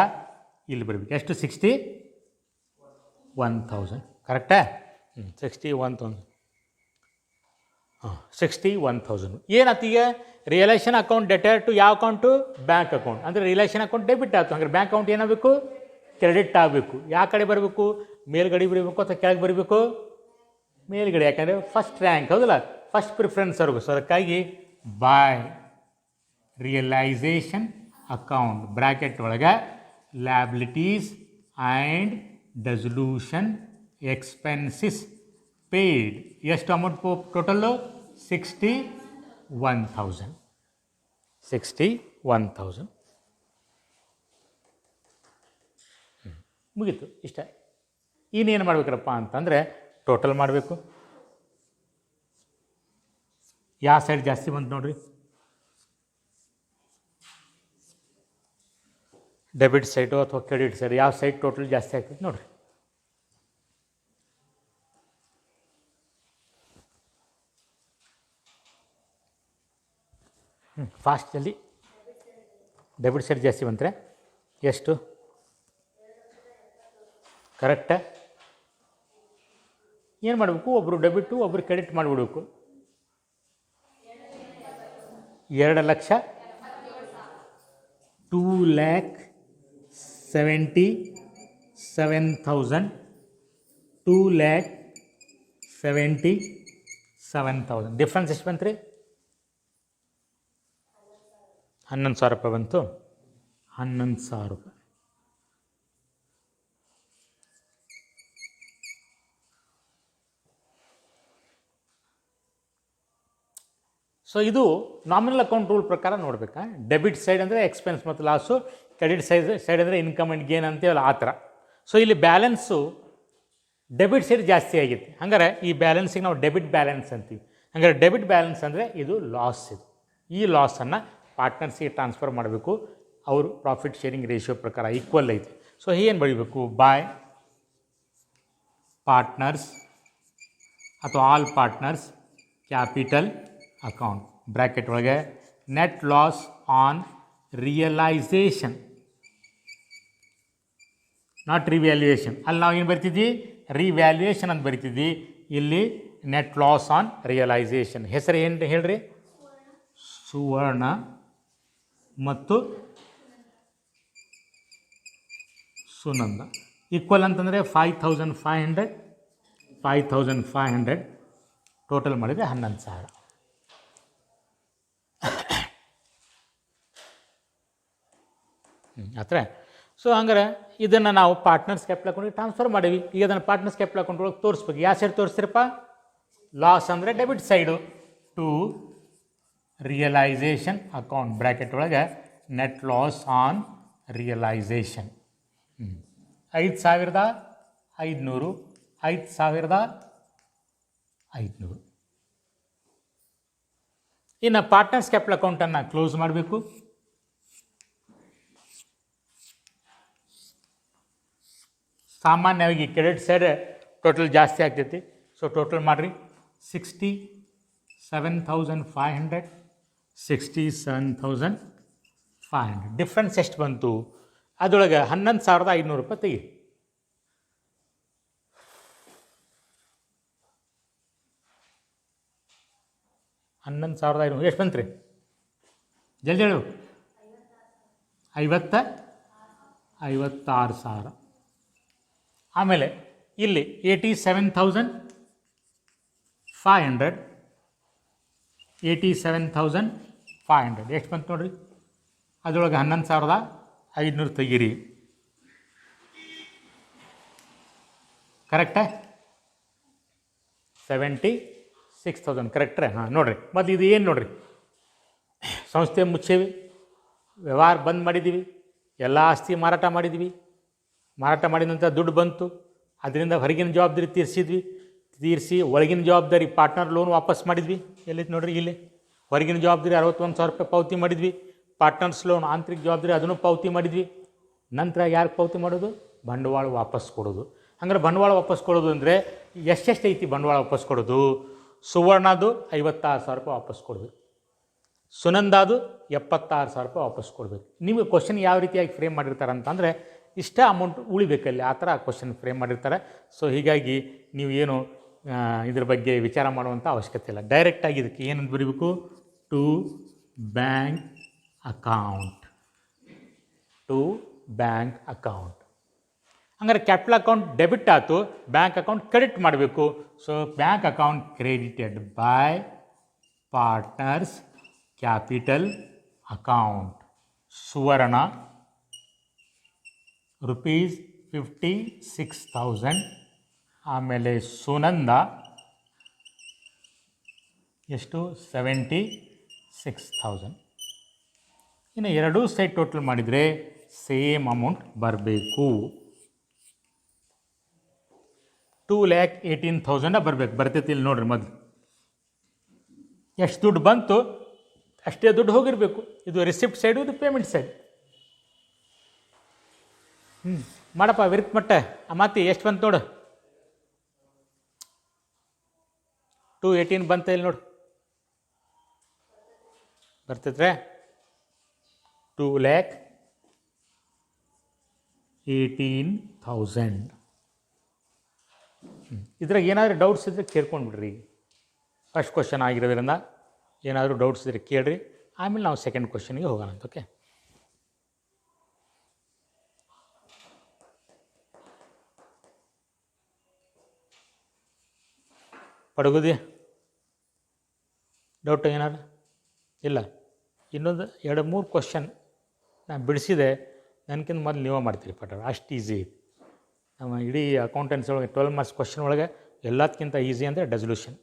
ಇಲ್ಲಿ ಬರಬೇಕು. ಎಷ್ಟು? 61,000. ಕರೆಕ್ಟಾ? 61,000. 61,000. ಏನಾತೀಗ? ರಿಯಲೈಸೇಷನ್ ಅಕೌಂಟ್ ಡೆಟರ್ ಟು ಯಾವ ಅಕೌಂಟು? Bank account. ಅಂದರೆ ರಿಯಲೈಸೇಷನ್ ಅಕೌಂಟ್ ಡೆಬಿಟ್ ಆಯಿತು. ಹಂಗಾರೆ ಬ್ಯಾಂಕ್ ಅಕೌಂಟ್ ಏನಾಗಬೇಕು? ಕ್ರೆಡಿಟ್ ಆಗಬೇಕು. ಯಾವ ಕಡೆ ಬರಬೇಕು? ಮೇಲ್ಗಡೆ ಬರಬೇಕು ಅಥವಾ ಕೆಳಗೆ ಬರಬೇಕು? ಮೇಲ್ಗಡೆ. ಯಾಕಂದರೆ ಫಸ್ಟ್ ರ್ಯಾಂಕ್. ಹೌದಲ್ಲ? ಫಸ್ಟ್ ಪ್ರಿಫರೆನ್ಸ್ ಅವ್ರಿಗೂ. ಸೊ ಅದಕ್ಕಾಗಿ ಬೈ ರಿಯಲೈಸೇಷನ್ ಅಕೌಂಟ್ ಬ್ರ್ಯಾಕೆಟ್ ಒಳಗೆ ಲ್ಯಾಬಿಲಿಟೀಸ್ ಆ್ಯಂಡ್ ಡೆಸಲ್ಯೂಷನ್ ಎಕ್ಸ್ಪೆನ್ಸಿಸ್ ಪೇಯ್ಡ್. ಎಷ್ಟು ಅಮೌಂಟ್ ಟೋಟಲ್ಲು? 61,000. 61,000. ಮುಗೀತು ಇಷ್ಟ. ಇನ್ನೇನು ಮಾಡ್ಬೇಕ್ರಪ್ಪ ಅಂತಂದರೆ ಟೋಟಲ್ ಮಾಡಬೇಕು. ಯಾವ ಸೈಡ್ ಜಾಸ್ತಿ ಬಂತು ನೋಡಿರಿ, ಡೆಬಿಟ್ ಸೈಡು ಅಥವಾ ಕ್ರೆಡಿಟ್ ಸೈಡ್, ಯಾವ ಸೈಡ್ ಟೋಟಲ್ ಜಾಸ್ತಿ ಆಗ್ತೈತೆ ನೋಡಿರಿ. ಫಾಸ್ಟ್ ಜಲ್ದಿ. ಡೆಬಿಟ್ ಸೈಡ್ ಜಾಸ್ತಿ ಬಂದರೆ ಎಷ್ಟು? ಕರೆಕ್ಟ. ಏನು ಮಾಡಬೇಕು, ಒಬ್ಬರು ಡೆಬಿಟ್ಟು ಒಬ್ಬರು ಕ್ರೆಡಿಟ್ ಮಾಡಿಬಿಡ್ಬೇಕು. 2,70,000 2,77,000 2,77,000 ಡಿಫ್ರೆನ್ಸ್ ಎಷ್ಟು ಬಂತು ರೀ? 11,000 ರೂಪಾಯಿ ಬಂತು. 11,000 ರೂಪಾಯಿ. ಸೊ ಇದು ನಾಮಿನಲ್ ಅಕೌಂಟ್ ರೂಲ್ ಪ್ರಕಾರ ನೋಡ್ಬೇಕಾ. ಡೆಬಿಟ್ ಸೈಡ್ ಅಂದರೆ ಎಕ್ಸ್ಪೆನ್ಸ್ ಮತ್ತು ಲಾಸು, ಕ್ರೆಡಿಟ್ ಸೈಡ್ ಅಂದರೆ ಇನ್ಕಮ್ ಆ್ಯಂಡ್ ಗೇನ್ ಅಂತೀವಲ್ಲ ಆ ಥರ. ಸೊ ಇಲ್ಲಿ ಬ್ಯಾಲೆನ್ಸು ಡೆಬಿಟ್ ಸೈಡ್ ಜಾಸ್ತಿ ಆಗಿತ್ತು. ಹಂಗಾರೆ ಈ ಬ್ಯಾಲೆನ್ಸಿಗೆ ನಾವು ಡೆಬಿಟ್ ಬ್ಯಾಲೆನ್ಸ್ ಅಂತೀವಿ. ಹಂಗಾರೆ ಡೆಬಿಟ್ ಬ್ಯಾಲೆನ್ಸ್ ಅಂದರೆ ಇದು ಲಾಸ್. ಇದು ಈ ಲಾಸನ್ನು ಪಾರ್ಟ್ನರ್ಸಿಗೆ ಟ್ರಾನ್ಸ್ಫರ್ ಮಾಡಬೇಕು. ಅವರು ಪ್ರಾಫಿಟ್ ಶೇರಿಂಗ್ ರೇಷಿಯೋ ಪ್ರಕಾರ ಈಕ್ವಲ್ ಐತಿ. ಸೊ ಏನು ಬರೀಬೇಕು, ಬೈ ಪಾರ್ಟ್ನರ್ಸ್ ಅಥವಾ all partners capital account bracket ಒಳಗೆ net loss on realisation, not revaluation. ಅಲ್ಲಿ ನಾವು ಏನು ಬರಿತಿದ್ವಿ, ರಿವ್ಯಾಲ್ಯೂಯೇಷನ್ ಅಂತ ಬರಿತಿದ್ವಿ. ಇಲ್ಲಿ ನೆಟ್ ಲಾಸ್ ಆನ್ ರಿಯಲೈಸೇಷನ್. ಹೆಸರು ಏನು ಹೇಳ್ರಿ? ಸುವರ್ಣ ಮತ್ತು ಸುನಂದ. ಈಕ್ವಲ್ ಅಂತಂದರೆ 5,500 ಟೋಟಲ್ ಮಾಡಿದರೆ 11,000. ಆತರ. ಸೊ ಹಂಗಾರೆ ಇದನ್ನು ನಾವು ಪಾರ್ಟ್ನರ್ಸ್ ಕ್ಯಾಪಿಟಲ್ ಅಕೌಂಟಿಗೆ ಟ್ರಾನ್ಸ್ಫರ್ ಮಾಡೀವಿ. ಈಗ ಅದನ್ನು ಪಾರ್ಟ್ನರ್ಸ್ ಕ್ಯಾಪಿಟಲ್ ಅಕೌಂಟ್ ಒಳಗೆ ತೋರಿಸ್ಬೇಕು. ಯಾವ ಸೈಡ್ ತೋರಿಸ್ತೀರಪ್ಪ? ಲಾಸ್ ಅಂದರೆ debit side. To realisation account bracket ಒಳಗೆ ನೆಟ್ ಲಾಸ್ ಆನ್ ರಿಯಲೈಸೇಷನ್. 5,500 5,500. ಇನ್ನು ಪಾರ್ಟ್ನರ್ಸ್ ಕ್ಯಾಪಿಟಲ್ ಅಕೌಂಟನ್ನು ಕ್ಲೋಸ್ ಮಾಡಬೇಕು. ಸಾಮಾನ್ಯವಾಗಿ ಕ್ರೆಡಿಟ್ ಸೈಡ್ ಟೋಟಲ್ ಜಾಸ್ತಿ ಆಗ್ತೈತಿ. ಸೊ ಟೋಟಲ್ ಮಾಡಿರಿ 67,500 67,500. ಡಿಫ್ರೆನ್ಸ್ ಎಷ್ಟು ಬಂತು? ಅದರೊಳಗೆ 11,500 ರೂಪಾಯಿ ತೆಗಿ. 11,500 ಎಷ್ಟು ಬಂತು ರೀ? ಜಲ್ದಿ ಹೇಳು. 56,000. ಆಮೇಲೆ ಇಲ್ಲಿ 87,500 87,500 ಎಷ್ಟು ಬಂತು ನೋಡಿರಿ. ಅದರೊಳಗೆ 11,500 ತೆಗೀರಿ. ಕರೆಕ್ಟಾ? 76,000 ಕರೆಕ್ಟ್ರೆ? ಹಾಂ ನೋಡಿರಿ. ಮತ್ತು ಇದು ಏನು ನೋಡಿರಿ, ಸಂಸ್ಥೆ ಮುಚ್ಚೇವಿ, ವ್ಯವಹಾರ ಬಂದ್ ಮಾಡಿದ್ದೀವಿ, ಎಲ್ಲ ಆಸ್ತಿ ಮಾರಾಟ ಮಾಡಿದ್ವಿ. ಮಾರಾಟ ಮಾಡಿದ ನಂತರ ದುಡ್ಡು ಬಂತು, ಅದರಿಂದ ಹೊರಗಿನ ಜವಾಬ್ದಾರಿ ತೀರಿಸಿ ಒಳಗಿನ ಜವಾಬ್ದಾರಿ ಪಾರ್ಟ್ನರ್ ಲೋನ್ ವಾಪಸ್ ಮಾಡಿದ್ವಿ. ಎಲ್ಲಿತ್ತು ನೋಡಿರಿ, ಇಲ್ಲಿ ಹೊರಗಿನ ಜವಾಬ್ದಾರಿ 61,000 ರೂಪಾಯಿ ಪಾವತಿ ಮಾಡಿದ್ವಿ. ಪಾರ್ಟ್ನರ್ಸ್ ಲೋನ್ ಆಂತರಿಕ ಜವಾಬ್ದಾರಿ ಅದನ್ನು ಪಾವತಿ ಮಾಡಿದ್ವಿ. ನಂತರ ಯಾರು ಪಾವತಿ ಮಾಡೋದು? ಬಂಡವಾಳ ವಾಪಸ್ ಕೊಡೋದು. ಹಂಗಾರೆ ಬಂಡವಾಳ ವಾಪಸ್ ಕೊಡೋದು ಅಂದರೆ ಎಷ್ಟೆಷ್ಟು ಐತಿ ಬಂಡವಾಳ ವಾಪಸ್ ಕೊಡೋದು? ಸುವರ್ಣದು 56,000 ರೂಪಾಯಿ ವಾಪಸ್ ಕೊಡಬೇಕು. ಸುನಂದಾದು 76,000 ರೂಪಾಯಿ ವಾಪಸ್ ಕೊಡಬೇಕು. ನಿಮಗೆ ಕ್ವಶನ್ ಯಾವ ರೀತಿಯಾಗಿ ಫ್ರೇಮ್ ಮಾಡಿರ್ತಾರೆ ಅಂತಂದರೆ ಇಷ್ಟ ಅಮೌಂಟ್ ಉಳಿಬೇಕಲ್ಲಿ, ಆ ಥರ ಕ್ವಶನ್ ಫ್ರೇಮ್ ಮಾಡಿರ್ತಾರೆ. ಸೊ ಹೀಗಾಗಿ ನೀವು ಏನು ಇದ್ರ ಬಗ್ಗೆ ವಿಚಾರ ಮಾಡುವಂಥ ಅವಶ್ಯಕತೆ ಇಲ್ಲ. ಡೈರೆಕ್ಟಾಗಿ ಇದಕ್ಕೆ ಏನಂತ ಬರೀಬೇಕು? To bank account. To bank account. ಹಂಗಾರೆ ಕ್ಯಾಪಿಟಲ್ ಅಕೌಂಟ್ ಡೆಬಿಟ್ ಆಯಿತು, ಬ್ಯಾಂಕ್ ಅಕೌಂಟ್ ಕ್ರೆಡಿಟ್ ಮಾಡಬೇಕು. So bank account credited by partners capital account. Suvarna ₹56,000. ಆಮೇಲೆ ಸುನಂದ ಎಷ್ಟು? 76,000. ಇನ್ನು ಎರಡೂ ಸೈಡ್ ಟೋಟಲ್ ಮಾಡಿದರೆ ಸೇಮ್ ಅಮೌಂಟ್ ಬರಬೇಕು. 2,18,000 ಬರಬೇಕು. ಬರ್ತೈತಿ ಇಲ್ಲಿ ನೋಡ್ರಿ ಮೊದಲು. ಎಷ್ಟು ದುಡ್ಡು ಬಂತು ಅಷ್ಟೇ ದುಡ್ಡು ಹೋಗಿರಬೇಕು. ಇದು ರಿಸಿಪ್ಟ್ ಸೈಡು, ಇದು ಪೇಮೆಂಟ್ ಸೈಡ್. ಮಾಡಪ್ಪ ವಿರಿತ್ ಮಟ್ಟ. ಮಾತಿ ಎಷ್ಟು ಬಂತು ನೋಡು. 218 ಬಂತ ಇಲ್ಲಿ ನೋಡು. ಬರ್ತೈತ್ರೆ 2,18,000. ಇದ್ರಾಗ ಏನಾದರೂ ಡೌಟ್ಸ್ ಇದ್ದರೆ ಕೇಳ್ಕೊಂಡ್ಬಿಡ್ರಿ. ಫಸ್ಟ್ ಕ್ವಶನ್ ಆಗಿರೋದ್ರಿಂದ ಏನಾದರೂ ಡೌಟ್ಸ್ ಇದ್ದರೆ ಕೇಳ್ರಿ. ಆಮೇಲೆ ನಾವು ಸೆಕೆಂಡ್ ಕ್ವಶನ್ಗೆ ಹೋಗೋಣ ಅಂತ. ಓಕೆ, ಪಡಗುದಿ ಡೌಟ್ ಏನಾರು ಇಲ್ಲ? ಇನ್ನೊಂದು 2-3 ಕ್ವಶನ್ ನಾನು ಬಿಡಿಸಿದೆ. ನನಗಿಂತ ಮೊದಲು ನೀವೇ ಮಾಡ್ತೀರಿ ಪಟ. ಅಷ್ಟು ಈಸಿ ಐತಿ. ನಮ್ಮ ಇಡೀ ಅಕೌಂಟೆನ್ಸಿ ಒಳಗೆ 12 ಮಾರ್ಕ್ಸ್ ಕ್ವಶನ್ ಒಳಗೆ ಎಲ್ಲದಕ್ಕಿಂತ ಈಸಿ ಅಂದರೆ ಡೆಸಲ್ಯೂಷನ್.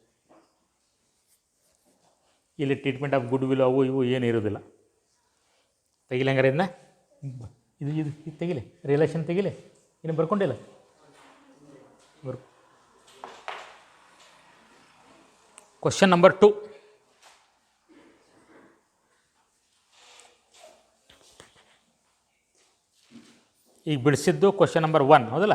ಇಲ್ಲಿ ಟ್ರೀಟ್ಮೆಂಟ್ ಆಫ್ ಗುಡ್ ವಿಲ್ ಅವು ಇವು ಏನು ಇರೋದಿಲ್ಲ. ತೆಗಿಲಿ ಹಂಗಾರೆ ಇದನ್ನ. ಇದು ತೆಗಿಲಿ, ರಿಲೇಷನ್ ತೆಗಿಲಿ. ಇನ್ನು ಬರ್ಕೊಂಡಿಲ್ಲ. Question number 2. ಈಗ ಬಿಡಿಸಿದ್ದು ಕ್ವಶನ್ ನಂಬರ್ 1 ಹೌದಲ್ಲ.